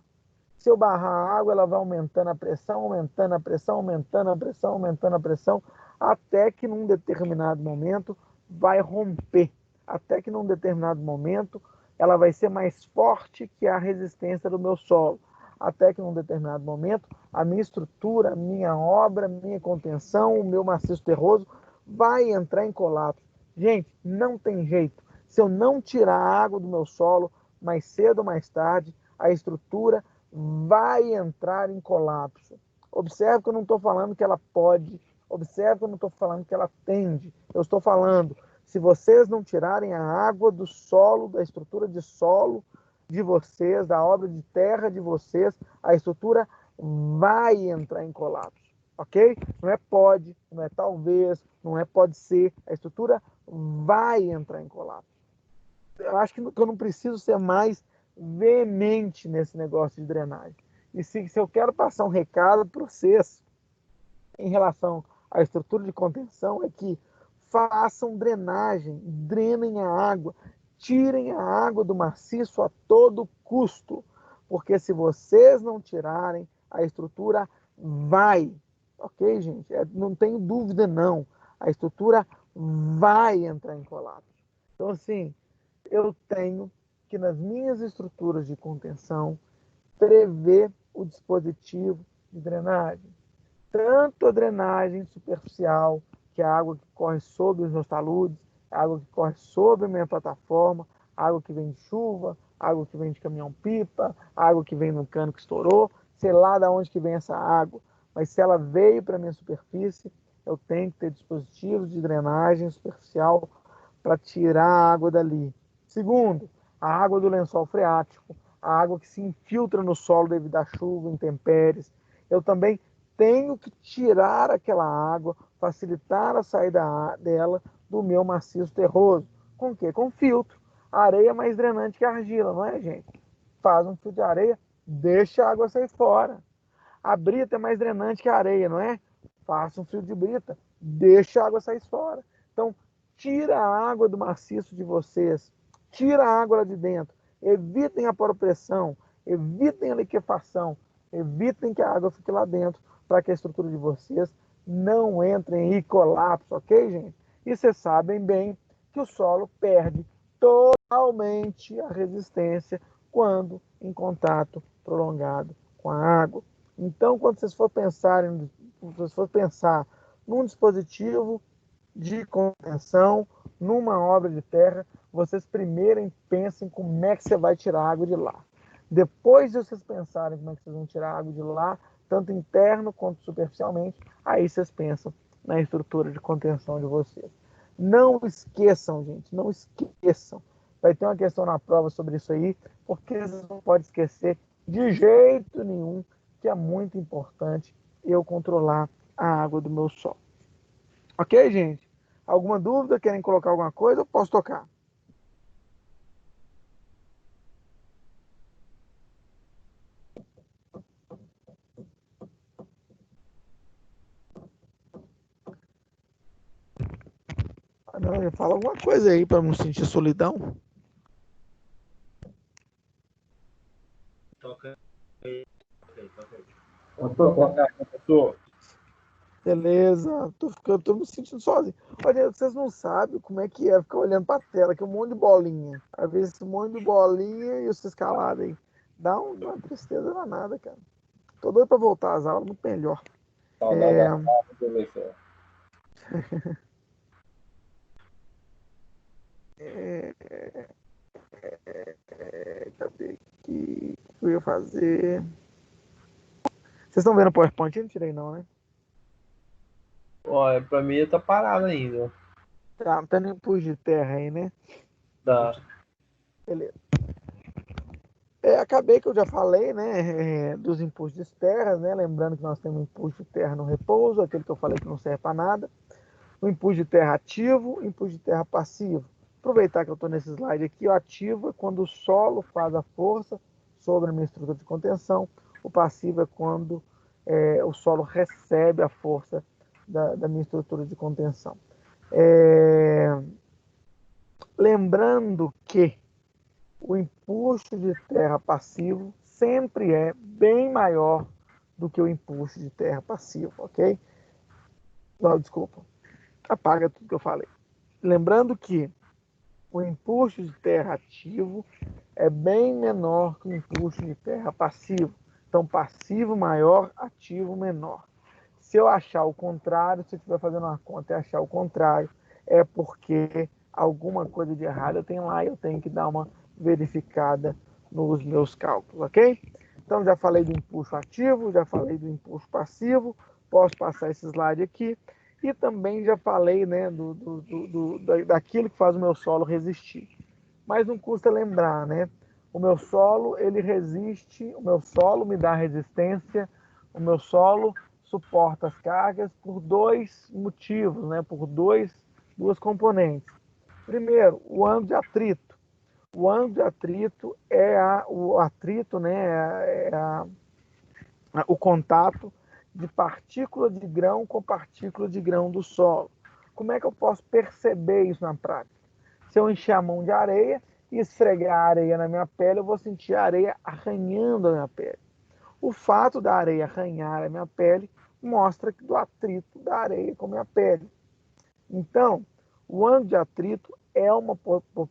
Se eu barrar a água, ela vai aumentando a pressão, aumentando a pressão, aumentando a pressão, aumentando a pressão, até que num determinado momento vai romper. Até que num determinado momento ela vai ser mais forte que a resistência do meu solo. Até que num determinado momento a minha estrutura, a minha obra, a minha contenção, o meu maciço terroso vai entrar em colapso. Gente, não tem jeito. Se eu não tirar a água do meu solo, mais cedo ou mais tarde, a estrutura vai entrar em colapso. Observe que eu não estou falando que ela pode, observe que eu não estou falando que ela tende. Eu estou falando, se vocês não tirarem a água do solo, da estrutura de solo de vocês, da obra de terra de vocês, a estrutura vai entrar em colapso, ok? Não é pode, não é talvez, não é pode ser, a estrutura vai entrar em colapso. Eu acho que eu não preciso ser mais veemente nesse negócio de drenagem. E se eu quero passar um recado para vocês em relação à estrutura de contenção, é que façam drenagem, drenem a água, tirem a água do maciço a todo custo, porque se vocês não tirarem, a estrutura vai, ok, gente? Não tenho dúvida, não. A estrutura vai entrar em colapso. Então, assim, eu tenho que, nas minhas estruturas de contenção, prever o dispositivo de drenagem. Tanto a drenagem superficial, que é a água que corre sobre os meus taludes, a água que corre sobre a minha plataforma, a água que vem de chuva, a água que vem de caminhão-pipa, a água que vem no cano que estourou, sei lá de onde que vem essa água, mas se ela veio para a minha superfície, eu tenho que ter dispositivos de drenagem superficial para tirar a água dali. Segundo, a água do lençol freático, a água que se infiltra no solo devido à chuva, intempéries. Eu também tenho que tirar aquela água, facilitar a saída dela do meu maciço terroso. Com o quê? Com filtro. A areia é mais drenante que a argila, não é, gente? Faz um filtro de areia, deixa a água sair fora. A brita é mais drenante que a areia, não é? Faça um filtro de brita, deixa a água sair fora. Então, tira a água do maciço de vocês, tira a água lá de dentro, evitem a poropressão, evitem a liquefação, evitem que a água fique lá dentro, para que a estrutura de vocês não entrem em colapso, ok, gente? E vocês sabem bem que o solo perde totalmente a resistência quando em contato prolongado com a água. Então, quando vocês for pensar num dispositivo de contenção, numa obra de terra, vocês primeiro pensem como é que você vai tirar a água de lá. Depois de vocês pensarem como é que vocês vão tirar a água de lá, tanto interno quanto superficialmente, aí vocês pensam na estrutura de contenção de vocês. Não esqueçam, gente, não esqueçam. Vai ter uma questão na prova sobre isso aí, porque vocês não podem esquecer de jeito nenhum que é muito importante eu controlar a água do meu solo. Ok, gente? Alguma dúvida? Querem colocar alguma coisa? Eu posso tocar. Não, fala alguma coisa aí para não sentir solidão. Toca aí. Toca aí. Professor, Beleza, eu tô me sentindo sozinho. Olha, vocês não sabem como é que é ficar olhando pra tela, que é um monte de bolinha. Às vezes esse monte de bolinha e vocês calados aí. Dá uma tristeza danada, cara. Tô doido pra voltar às aulas, muito melhor. saudade da prova, professor. Cadê que eu ia fazer? Vocês estão vendo o PowerPoint? Eu não tirei não, né? Olha, pra mim tá parado ainda. Tá no impulso de terra aí, né? Tá. Beleza. Acabei que eu já falei, né, dos impulsos de terra, né? Lembrando que nós temos impulso de terra no repouso, aquele que eu falei que não serve para nada. O impulso de terra ativo, o impulso de terra passivo. Aproveitar que eu estou nesse slide aqui, o ativo é quando o solo faz a força sobre a minha estrutura de contenção. O passivo é quando o solo recebe a força da minha estrutura de contenção. Lembrando que o impulso de terra passivo sempre é bem maior do que o impulso de terra passivo, ok? Não, desculpa. Apaga tudo que eu falei. Lembrando que o impulso de terra ativo é bem menor que o impulso de terra passivo. Então, passivo maior, ativo menor. Se eu achar o contrário, se eu estiver fazendo uma conta e achar o contrário, é porque alguma coisa de errado eu tenho lá e eu tenho que dar uma verificada nos meus cálculos, ok? Então, já falei do impulso ativo, já falei do impulso passivo, posso passar esse slide aqui. E também já falei, né, daquilo que faz o meu solo resistir. Mas não custa lembrar, né? O meu solo, ele resiste, o meu solo me dá resistência, o meu solo suporta as cargas por dois motivos, né? Por duas componentes. Primeiro, o ângulo de atrito. O ângulo de atrito o atrito, né? O contato de partícula de grão com partícula de grão do solo. Como é que eu posso perceber isso na prática? Se eu encher a mão de areia e esfregar a areia na minha pele, eu vou sentir a areia arranhando a minha pele. O fato da areia arranhar a minha pele mostra que do atrito da areia com a minha pele. Então, o ângulo de atrito é uma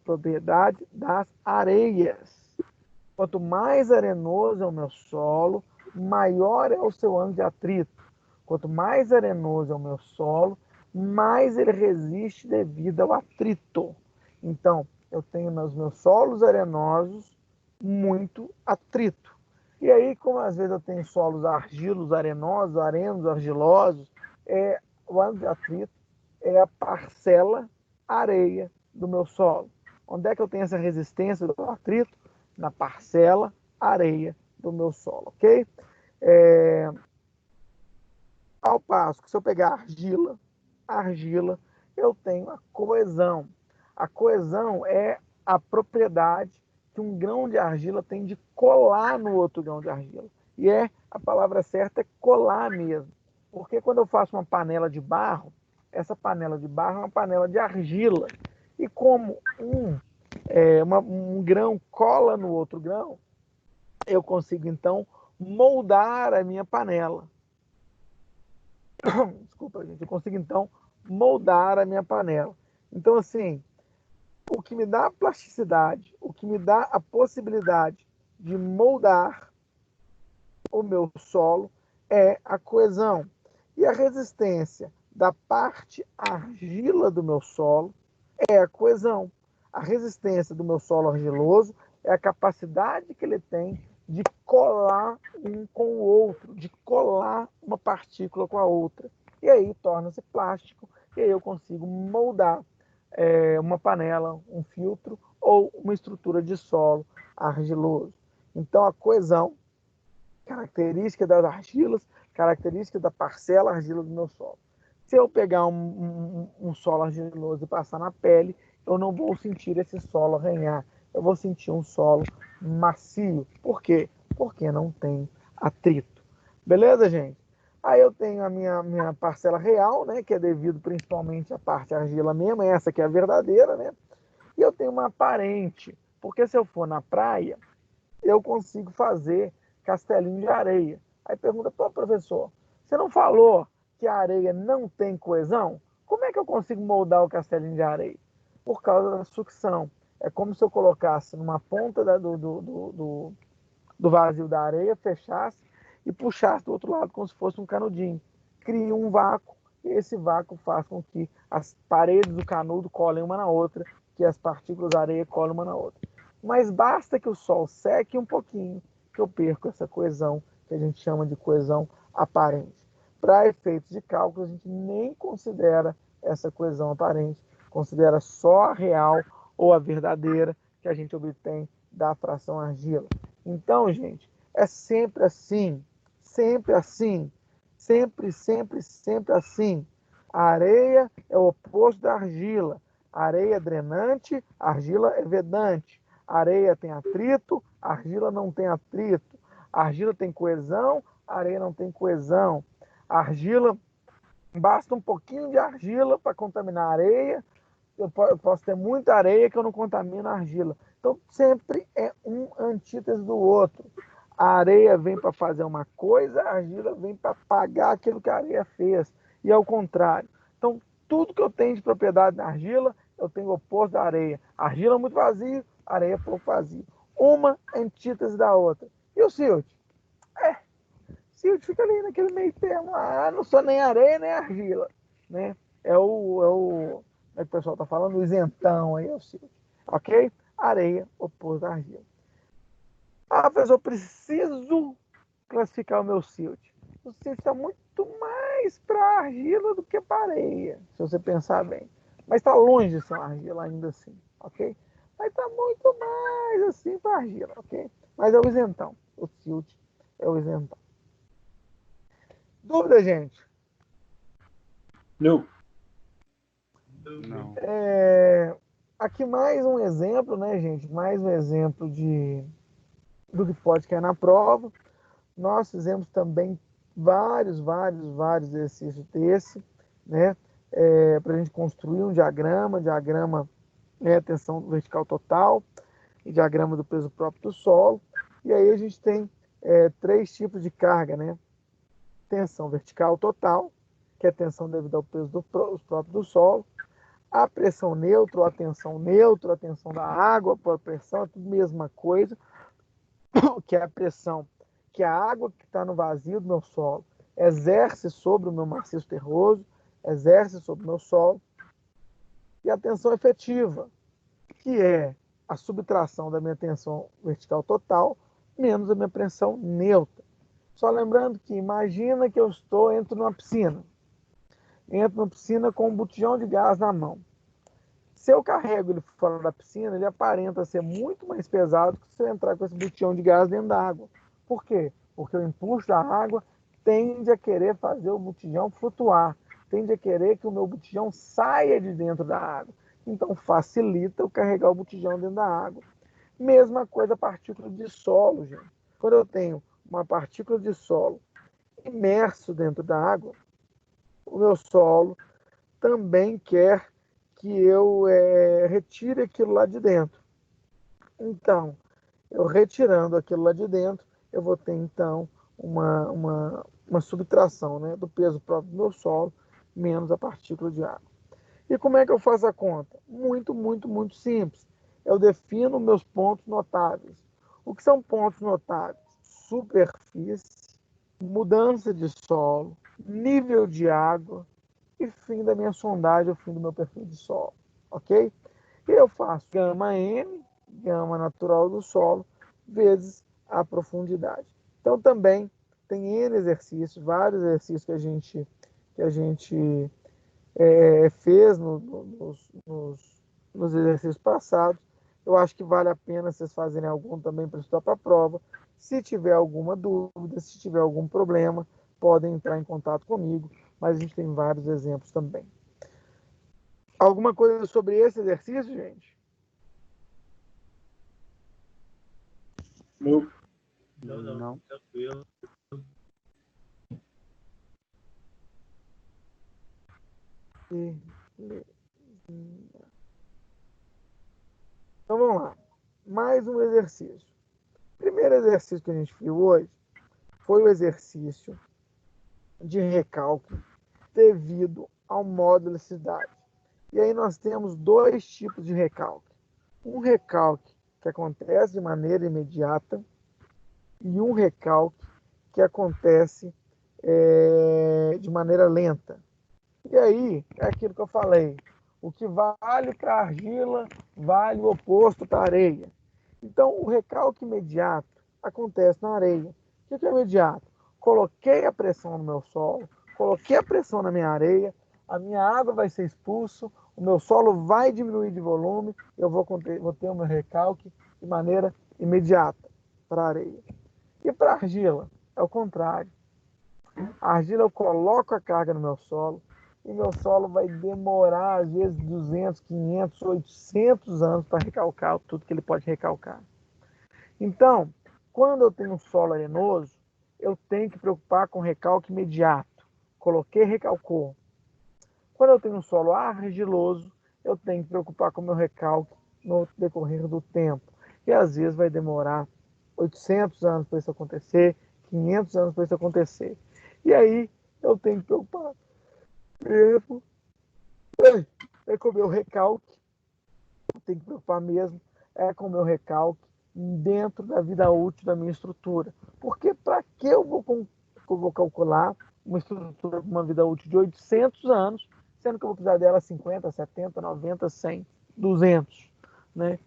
propriedade das areias. Quanto mais arenoso é o meu solo, maior é o seu ângulo de atrito. Quanto mais arenoso é o meu solo, mais ele resiste devido ao atrito. Então, eu tenho nos meus solos arenosos muito atrito. E aí, como às vezes eu tenho solos argilos, arenosos, arenos, argilosos, o ângulo de atrito é a parcela areia do meu solo. Onde é que eu tenho essa resistência do atrito? Na parcela areia do meu solo, ok? Ao passo que se eu pegar argila, eu tenho a coesão. A coesão é a propriedade que um grão de argila tem de colar no outro grão de argila. E a palavra certa é colar mesmo. Porque quando eu faço uma panela de barro, essa panela de barro é uma panela de argila. E como um grão cola no outro grão, eu consigo então moldar a minha panela. desculpa, gente, eu consigo então moldar a minha panela. Então, assim, o que me dá a plasticidade, o que me dá a possibilidade de moldar o meu solo é a coesão. E a resistência da parte argila do meu solo é a coesão. A resistência do meu solo argiloso é a capacidade que ele tem de colar um com o outro, de colar uma partícula com a outra. E aí torna-se plástico, e aí eu consigo moldar uma panela, um filtro ou uma estrutura de solo argiloso. Então, a coesão, característica das argilas, característica da parcela argila do meu solo. Se eu pegar um solo argiloso e passar na pele, eu não vou sentir esse solo arranhar. Eu vou sentir um solo macio. Por quê? Porque não tem atrito. Beleza, gente? Aí eu tenho a minha parcela real, né, que é devido principalmente à parte argila mesmo, essa que é a verdadeira, né? E eu tenho uma aparente, porque se eu for na praia, eu consigo fazer castelinho de areia. Aí pergunta, pô, professor, você não falou que a areia não tem coesão? Como é que eu consigo moldar o castelinho de areia? Por causa da sucção. É como se eu colocasse numa ponta do vazio da areia, fechasse e puxasse do outro lado como se fosse um canudinho. Cria um vácuo e esse vácuo faz com que as paredes do canudo colhem uma na outra, que as partículas da areia colhem uma na outra. Mas basta que o sol seque um pouquinho, que eu perco essa coesão, que a gente chama de coesão aparente. Para efeitos de cálculo, a gente nem considera essa coesão aparente, considera só a real ou a verdadeira que a gente obtém da fração argila. Então, gente, é sempre assim, sempre assim, sempre, sempre, sempre assim. A areia é o oposto da argila. A areia é drenante, a argila é vedante. A areia tem atrito, a argila não tem atrito. A argila tem coesão, a areia não tem coesão. A argila, basta um pouquinho de argila para contaminar a areia. Eu posso ter muita areia que eu não contamino a argila. Então, sempre é um antítese do outro. A areia vem para fazer uma coisa, a argila vem para pagar aquilo que a areia fez. E ao contrário. Então, tudo que eu tenho de propriedade na argila, eu tenho o oposto da areia. A argila é muito vazia, a areia é pouco vazia. Uma antítese da outra. E o silt? Silt fica ali naquele meio termo. Ah, não sou nem areia nem argila. Né? Como é que o pessoal está falando? O isentão aí é o silt. Ok? Areia, oposto da argila. Ah, professor, eu preciso classificar o meu silt. O silt está muito mais para argila do que para areia, se você pensar bem. Mas está longe de ser uma argila ainda assim, ok? Mas está muito mais assim para argila, ok? Mas é o isentão. O silt é o isentão. Dúvida, gente? Não. Não. Aqui mais um exemplo, né, gente? Mais um exemplo do que pode cair na prova. Nós fizemos também vários exercícios desse, né? Para a gente construir um diagrama, né, tensão vertical total e diagrama do peso próprio do solo. E aí a gente tem 3 tipos de carga, né? Tensão vertical total, que é a tensão devida ao peso próprio do solo. A pressão neutra, ou a tensão neutra, a tensão da água, por pressão, é tudo a mesma coisa, que é a pressão que a água que está no vazio do meu solo exerce sobre o meu maciço terroso, exerce sobre o meu solo, e a tensão efetiva, que é a subtração da minha tensão vertical total menos a minha pressão neutra. Só lembrando que imagina que eu entro numa piscina. Entro numa piscina com um botijão de gás na mão. Se eu carrego ele fora da piscina, ele aparenta ser muito mais pesado que se eu entrar com esse botijão de gás dentro da água. Por quê? Porque o impulso da água tende a querer fazer o botijão flutuar, tende a querer que o meu botijão saia de dentro da água. Então facilita eu carregar o botijão dentro da água. Mesma coisa a partícula de solo, gente. Quando eu tenho uma partícula de solo imerso dentro da água, o meu solo também quer que eu retire aquilo lá de dentro. Então, eu retirando aquilo lá de dentro, eu vou ter, então, uma subtração, né, do peso próprio do meu solo menos a partícula de água. E como é que eu faço a conta? Muito, muito, muito simples. Eu defino meus pontos notáveis. O que são pontos notáveis? Superfície, mudança de solo, nível de água e fim da minha sondagem, o fim do meu perfil de solo. Ok? E eu faço gama N, gama natural do solo, vezes a profundidade. Então também tem N exercícios, vários exercícios que a gente fez nos exercícios passados. Eu acho que vale a pena vocês fazerem algum também para estudar para a prova. Se tiver alguma dúvida, se tiver algum problema, podem entrar em contato comigo, mas a gente tem vários exemplos também. Alguma coisa sobre esse exercício, gente? Não. Não. Tranquilo. Então vamos lá. Mais um exercício. O primeiro exercício que a gente viu hoje foi o exercício de recálculo devido ao módulo de cidade. E aí nós temos dois tipos de recálculo. Um recálculo que acontece de maneira imediata e um recálculo que acontece de maneira lenta. E aí é aquilo que eu falei. O que vale para a argila vale o oposto para a areia. Então, o recálculo imediato acontece na areia. O que é imediato? Coloquei a pressão no meu solo, coloquei a pressão na minha areia, a minha água vai ser expulsa, o meu solo vai diminuir de volume, eu vou ter o meu recálculo de maneira imediata para a areia. E para a argila? É o contrário. A argila eu coloco a carga no meu solo e meu solo vai demorar às vezes 200, 500, 800 anos para recalcar tudo que ele pode recalcar. Então, quando eu tenho um solo arenoso, eu tenho que preocupar com recalque imediato. Coloquei, recalcou. Quando eu tenho um solo argiloso, eu tenho que preocupar com o meu recalque no decorrer do tempo. E às vezes vai demorar 800 anos para isso acontecer, 500 anos para isso acontecer. E aí eu tenho que preocupar mesmo com o meu recalque. Eu tenho que preocupar mesmo com o meu recalque dentro da vida útil da minha estrutura. Porque para que eu vou calcular uma estrutura com uma vida útil de 800 anos, sendo que eu vou precisar dela 50, 70, 90, 100, 200, né?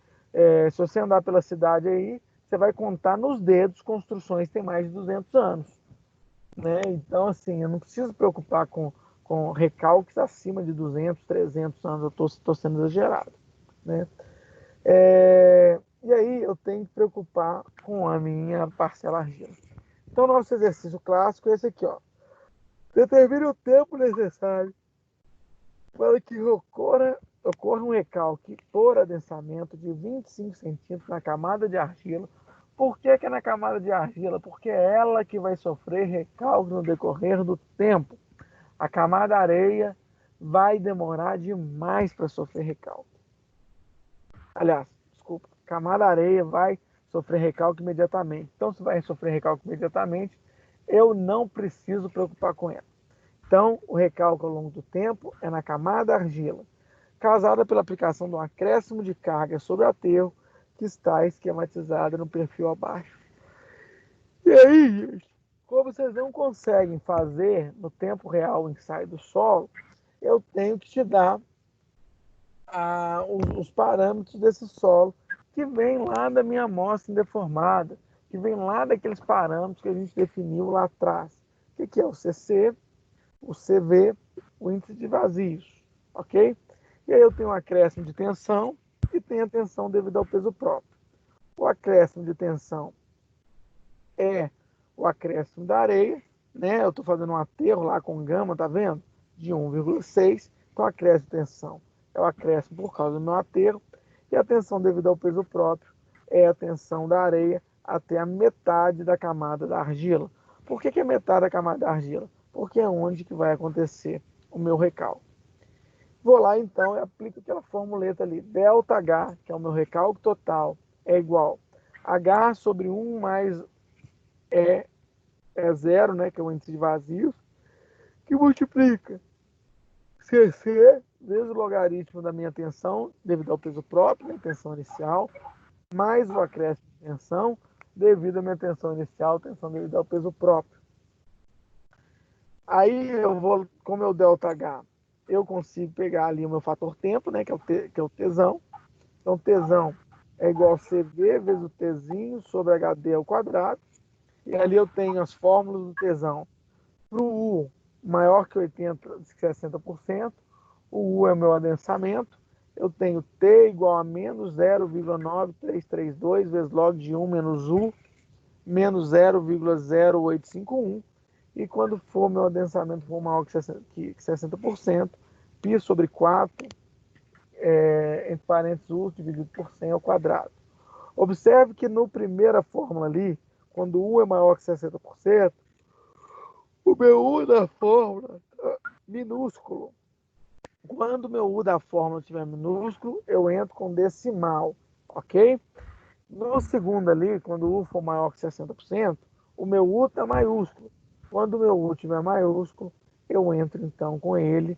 Se você andar pela cidade aí, você vai contar nos dedos construções que têm mais de 200 anos, né? Então, assim, eu não preciso preocupar com recalques acima de 200, 300 anos, eu estou sendo exagerado, né? E aí eu tenho que preocupar com a minha parcela argila. Então, nosso exercício clássico é esse aqui, ó. Determine o tempo necessário para que ocorra um recalque por adensamento de 25 centímetros na camada de argila. Por que é na camada de argila? Porque é ela que vai sofrer recalque no decorrer do tempo. A camada areia vai demorar demais para sofrer recalque. Aliás, desculpa, camada areia vai sofrer recalque imediatamente. Então, se vai sofrer recalque imediatamente, eu não preciso preocupar com ela. Então, o recalque ao longo do tempo é na camada argila, causada pela aplicação de um acréscimo de carga sobre aterro que está esquematizada no perfil abaixo. E aí, gente, como vocês não conseguem fazer no tempo real o ensaio do solo, eu tenho que te dar os parâmetros desse solo que vem lá da minha amostra indeformada, que vem lá daqueles parâmetros que a gente definiu lá atrás. O que é o CC, o CV, o índice de vazios, ok? E aí eu tenho um acréscimo de tensão e tenho a tensão devido ao peso próprio. O acréscimo de tensão é o acréscimo da areia, né? Eu estou fazendo um aterro lá com gama, tá vendo? De 1,6. Então, a acréscimo de tensão é o acréscimo por causa do meu aterro. E a tensão devido ao peso próprio é a tensão da areia até a metade da camada da argila. Por que é metade da camada da argila? Porque é onde que vai acontecer o meu recalque. Vou lá, então, e aplico aquela formuleta ali. ΔH, que é o meu recalque total, é igual a H sobre 1 mais é zero, né, que é o índice de vazios, que multiplica CC vezes o logaritmo da minha tensão, devido ao peso próprio, minha tensão inicial, mais o acréscimo de tensão, devido à minha tensão inicial, tensão devido ao peso próprio. Aí eu vou, como é o ΔH, eu consigo pegar ali o meu fator tempo, né, que é o tesão. Então, tesão é igual a CV vezes o Tzinho sobre HD ao quadrado. E ali eu tenho as fórmulas do tesão. Para o U maior que 60%, o U é o meu adensamento. Eu tenho T igual a menos 0,9332 vezes log de 1 menos U, menos 0,0851. E quando for meu adensamento for maior que 60%, π sobre 4, entre parênteses, U dividido por 100 ao quadrado. Observe que no primeira fórmula ali, quando U é maior que 60%, o meu U da fórmula minúsculo. Quando o meu U da fórmula estiver minúsculo, eu entro com decimal, ok? No segundo ali, quando o U for maior que 60%, o meu U está maiúsculo. Quando o meu U estiver maiúsculo, eu entro então com ele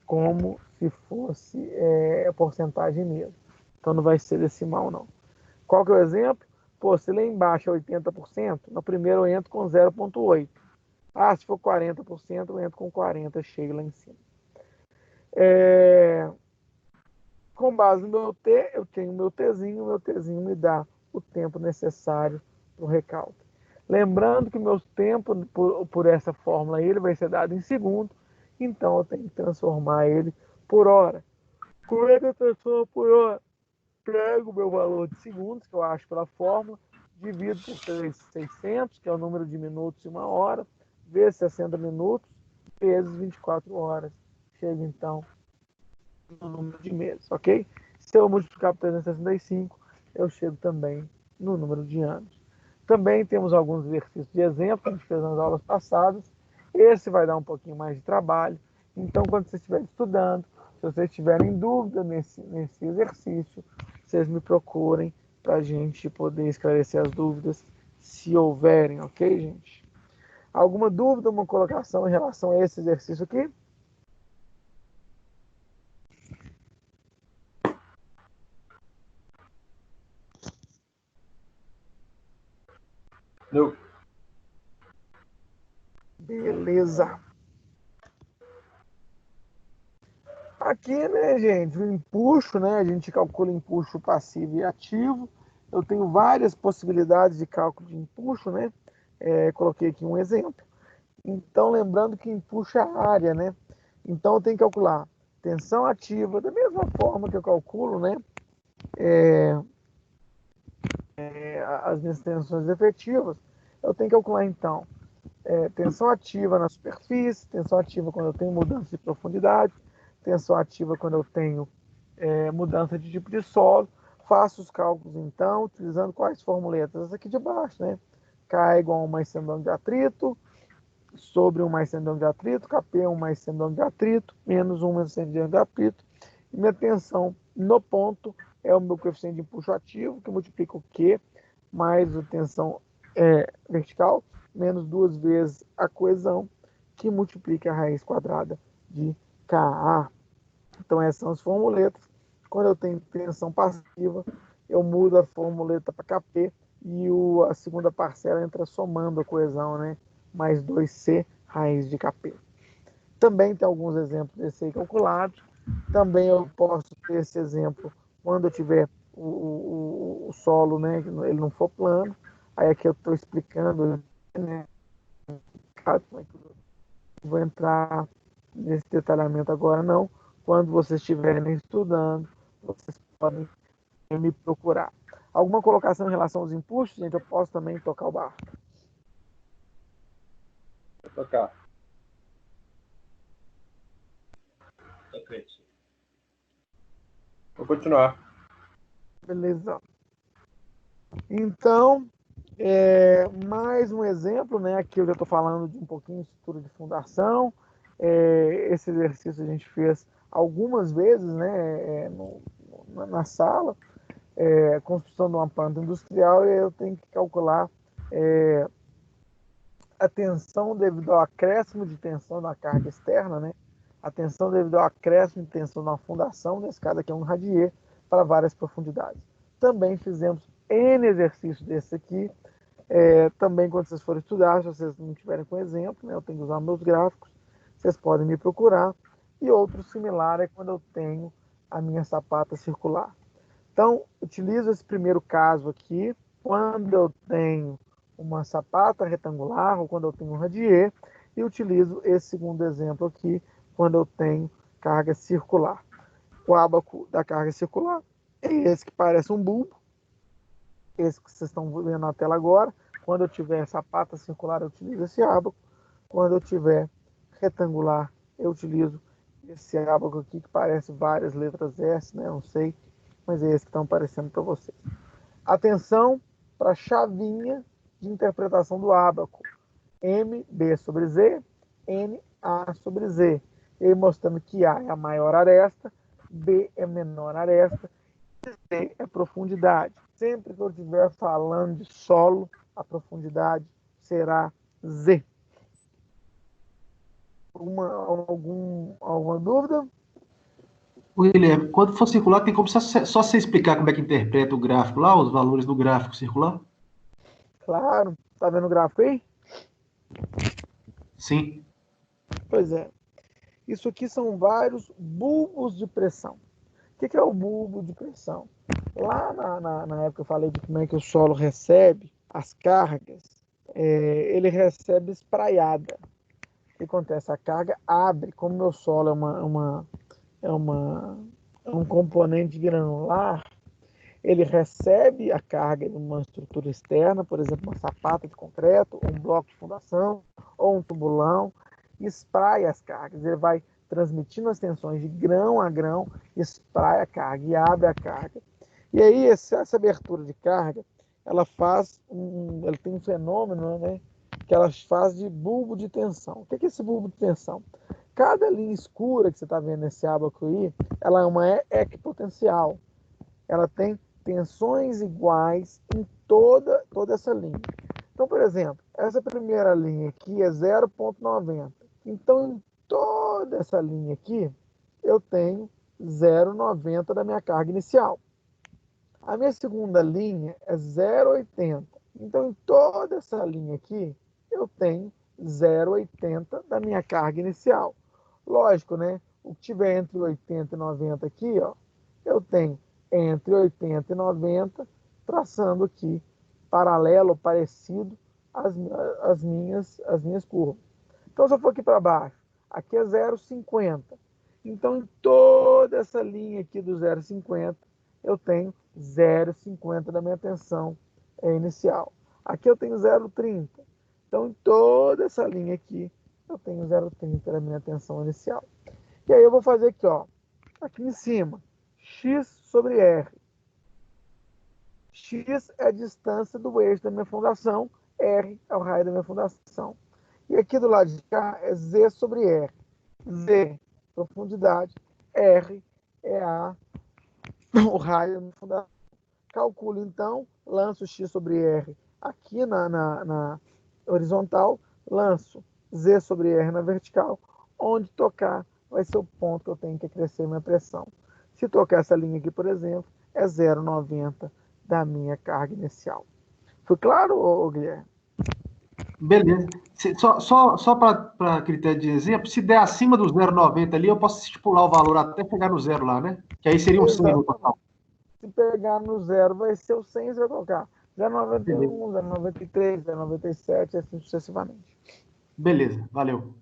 como se fosse porcentagem mesmo. Então não vai ser decimal, não. Qual que é o exemplo? Pô, se lá embaixo é 80%, no primeiro eu entro com 0,8. Ah, se for 40%, eu entro com 40, chega lá em cima. Com base no meu T, eu tenho o meu Tzinho me dá o tempo necessário para o recalque. Lembrando que o meu tempo por essa fórmula aí, ele vai ser dado em segundo, então eu tenho que transformar ele por hora. Como é que eu transformo por hora? Pego o meu valor de segundos, que eu acho pela fórmula, divido por 600, que é o número de minutos em uma hora, vezes 60 minutos, vezes 24 horas. Chega então no número de meses, ok? Se eu multiplicar por 365, eu chego também no número de anos. Também temos alguns exercícios de exemplo que a gente fez nas aulas passadas. Esse vai dar um pouquinho mais de trabalho. Então, quando vocês estiverem estudando, se vocês tiverem dúvida nesse exercício, vocês me procurem para a gente poder esclarecer as dúvidas, se houverem, ok, gente? Alguma dúvida, uma colocação em relação a esse exercício aqui? Não. Beleza. Aqui, né, gente, o empuxo, né, a gente calcula empuxo passivo e ativo. Eu tenho várias possibilidades de cálculo de empuxo, né? Coloquei aqui um exemplo. Então, lembrando que empuxo é a área, né? Então, eu tenho que calcular tensão ativa, da mesma forma que eu calculo, né? As minhas tensões efetivas. Eu tenho que calcular, então, tensão ativa na superfície, tensão ativa quando eu tenho mudança de profundidade, tensão ativa quando eu tenho mudança de tipo de solo. Faço os cálculos, então, utilizando quais formuletas? Essa aqui de baixo, né? K igual a 1 mais sendão de atrito, sobre 1 mais sendão de atrito, Kp 1 mais sendão de atrito, menos 1 mais sendão de atrito. E minha tensão no ponto é o meu coeficiente de empuxo ativo, que multiplica o Q mais a tensão vertical, menos 2 vezes a coesão, que multiplica a raiz quadrada de Ka. Então, essas são as formuletas. Quando eu tenho tensão passiva, eu mudo a formuleta para Kp e a segunda parcela entra somando a coesão, né? Mais 2C raiz de Kp. Também tem alguns exemplos desse aí calculados. Também eu posso ter esse exemplo quando eu tiver o solo, né? Ele não for plano. Aí aqui eu estou explicando, né? Vou entrar nesse detalhamento agora não. Quando vocês estiverem estudando, vocês podem me procurar. Alguma colocação em relação aos impulsos, gente? Eu posso também tocar o barco. Vou tocar. Vou continuar. Beleza. Então, mais um exemplo, né? Aqui eu já estou falando de um pouquinho de estrutura de fundação. Esse exercício a gente fez algumas vezes, né? Na sala. Construção de uma planta industrial, e eu tenho que calcular a tensão devido ao acréscimo de tensão na carga externa, né? A tensão devido ao acréscimo de tensão na fundação, nesse caso aqui é um radier, para várias profundidades. Também fizemos N exercícios desse aqui. Também quando vocês forem estudar, se vocês não tiverem com exemplo, né, eu tenho que usar meus gráficos, vocês podem me procurar. E outro similar é quando eu tenho a minha sapata circular. Então, utilizo esse primeiro caso aqui, quando eu tenho uma sapata retangular ou quando eu tenho um radier, e utilizo esse segundo exemplo aqui, quando eu tenho carga circular. O ábaco da carga circular é esse que parece um bulbo, esse que vocês estão vendo na tela agora. Quando eu tiver sapata circular, eu utilizo esse ábaco. Quando eu tiver retangular, eu utilizo esse ábaco aqui, que parece várias letras S, né? Não sei, mas é esse que estão aparecendo para vocês. Atenção para a chavinha de interpretação do ábaco. MB sobre Z, NA sobre Z. E mostrando que A é a maior aresta, B é a menor aresta, Z é profundidade. Sempre que eu estiver falando de solo, a profundidade será Z. Alguma dúvida? Guilherme, quando for circular, tem como só você explicar como é que interpreta o gráfico lá, os valores do gráfico circular? Claro. Tá vendo o gráfico aí? Sim. Pois é. Isso aqui são vários bulbos de pressão. O que é o bulbo de pressão? Lá na época eu falei de como é que o solo recebe as cargas, ele recebe espraiada. O que acontece? A carga abre, como meu solo é um componente granular, ele recebe a carga de uma estrutura externa, por exemplo, uma sapata de concreto, ou um bloco de fundação, ou um tubulão, e espraia as cargas. Ele vai transmitindo as tensões de grão a grão, espraia a carga e abre a carga. E aí, essa abertura de carga, ela tem um fenômeno, né, que ela faz de bulbo de tensão. O que é esse bulbo de tensão? Cada linha escura que você está vendo nesse ábaco aí, ela é uma equipotencial. Ela tem tensões iguais em toda essa linha. Então, por exemplo, essa primeira linha aqui é 0,90. Então, em toda essa linha aqui, eu tenho 0,90 da minha carga inicial. A minha segunda linha é 0,80. Então, em toda essa linha aqui, eu tenho 0,80 da minha carga inicial. Lógico, né? O que tiver entre 80 e 90 aqui, ó, eu tenho entre 80 e 90, traçando aqui paralelo, parecido às minhas curvas. Então, se eu for aqui para baixo, aqui é 0,50. Então, em toda essa linha aqui do 0,50, eu tenho 0,50 da minha tensão inicial. Aqui eu tenho 0,30. Então, em toda essa linha aqui, eu tenho 0,30 da minha tensão inicial. E aí eu vou fazer aqui, ó, aqui em cima, X sobre R. X é a distância do eixo da minha fundação, R é o raio da minha fundação. E aqui do lado de cá é Z sobre R. Z, profundidade, R é o raio da minha fundação. Calculo então, lanço X sobre R aqui na horizontal, lanço Z sobre R na vertical, onde tocar vai ser o ponto que eu tenho que acrescer minha pressão. Se tocar essa linha aqui, por exemplo, é 0,90 da minha carga inicial. Foi claro, Guilherme? Beleza. Só para critério de exemplo, se der acima do 0,90 ali, eu posso estipular o valor até chegar no zero lá, né? Que aí seria um 100 no total. Se pegar no zero, vai ser o 100, você vai colocar 0,91, 0,93, 0,97, assim sucessivamente. Beleza, valeu.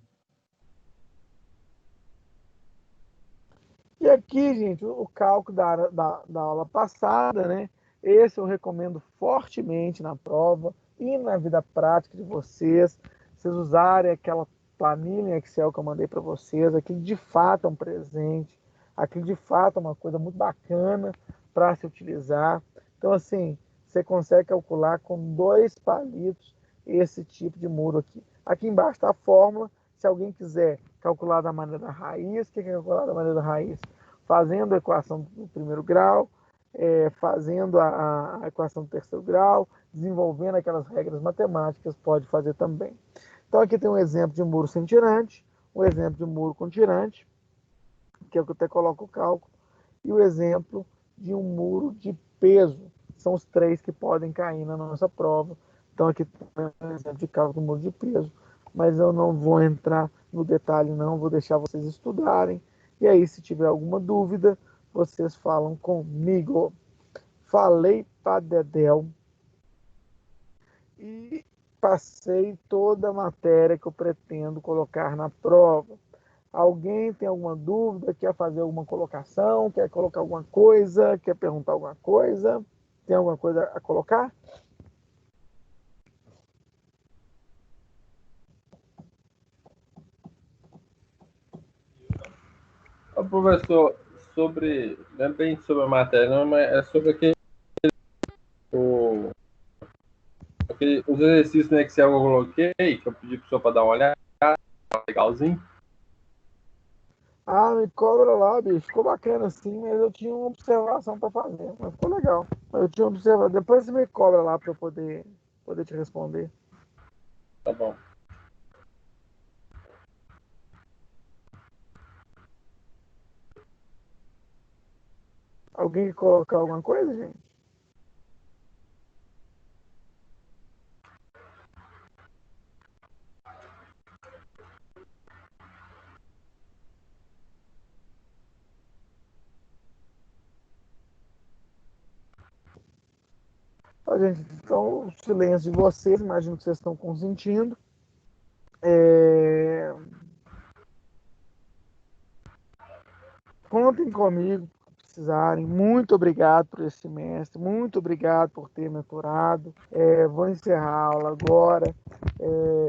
E aqui, gente, o cálculo da aula passada, né? Esse eu recomendo fortemente na prova e na vida prática de vocês. Vocês usarem aquela planilha Excel que eu mandei para vocês. Aquilo de fato é um presente. Aquilo de fato é uma coisa muito bacana para se utilizar. Então, assim, você consegue calcular com 2 palitos esse tipo de muro aqui. Aqui embaixo está a fórmula. Se alguém quiser calcular da maneira da raiz, o que é calcular da maneira da raiz? Fazendo a equação do primeiro grau, fazendo a equação do terceiro grau, desenvolvendo aquelas regras matemáticas, pode fazer também. Então aqui tem um exemplo de muro sem tirante, um exemplo de muro com tirante, que é o que eu até coloco o cálculo, e o exemplo de um muro de peso. São os 3 que podem cair na nossa prova. Então, aqui tem um exemplo de cálculo do muro de peso, mas eu não vou entrar no detalhe, não, vou deixar vocês estudarem. E aí, se tiver alguma dúvida, vocês falam comigo. Falei para Dedéu e passei toda a matéria que eu pretendo colocar na prova. Alguém tem alguma dúvida, quer fazer alguma colocação, quer colocar alguma coisa, quer perguntar alguma coisa? Tem alguma coisa a colocar? Ô, professor, não é bem sobre a matéria, não, mas é sobre os exercícios no Excel que eu coloquei, que eu pedi para o senhor para dar uma olhada, legalzinho. Ah, me cobra lá, bicho. Ficou bacana assim, mas eu tinha uma observação para fazer. Mas ficou legal. Eu tinha uma observação. Depois você me cobra lá para eu poder te responder. Tá bom. Alguém quer colocar alguma coisa, gente? Tá, gente, então, o silêncio de vocês, imagino que vocês estão consentindo. Contem comigo se precisarem. Muito obrigado por esse semestre, muito obrigado por ter mentorado. Vou encerrar a aula agora.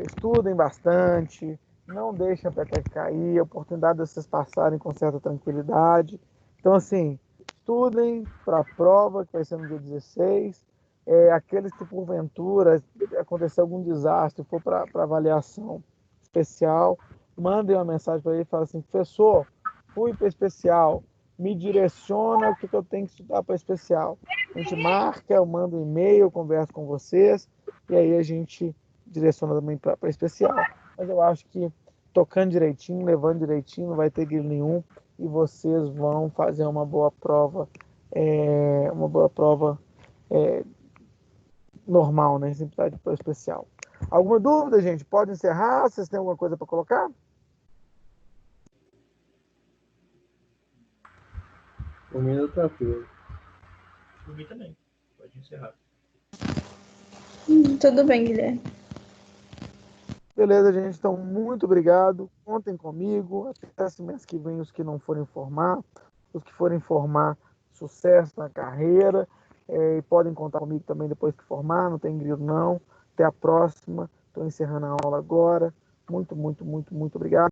Estudem bastante, não deixem a peteca cair, a oportunidade de vocês passarem com certa tranquilidade. Então, assim, estudem para a prova, que vai ser no dia 16. Aqueles que, porventura, acontecer algum desastre, for para avaliação especial, mandem uma mensagem para ele e falem assim: professor, fui para especial, me direciona o que eu tenho que estudar para especial. A gente marca, eu mando um e-mail, eu converso com vocês, e aí a gente direciona também para especial. Mas eu acho que tocando direitinho, levando direitinho, não vai ter grilo nenhum, e vocês vão fazer uma boa prova, normal, né? Sem precisar de prova especial. Alguma dúvida, gente? Pode encerrar? Vocês têm alguma coisa para colocar? Por mim, tá tranquilo. Por mim também. Pode encerrar. Tudo bem, Guilherme. Beleza, gente. Então, muito obrigado. Contem comigo. Até semestre que vem, os que não forem formar. Os que forem formar, sucesso na carreira. E podem contar comigo também depois que formar. Não tem grilo, não. Até a próxima. Estou encerrando a aula agora. Muito, muito, muito, muito obrigado.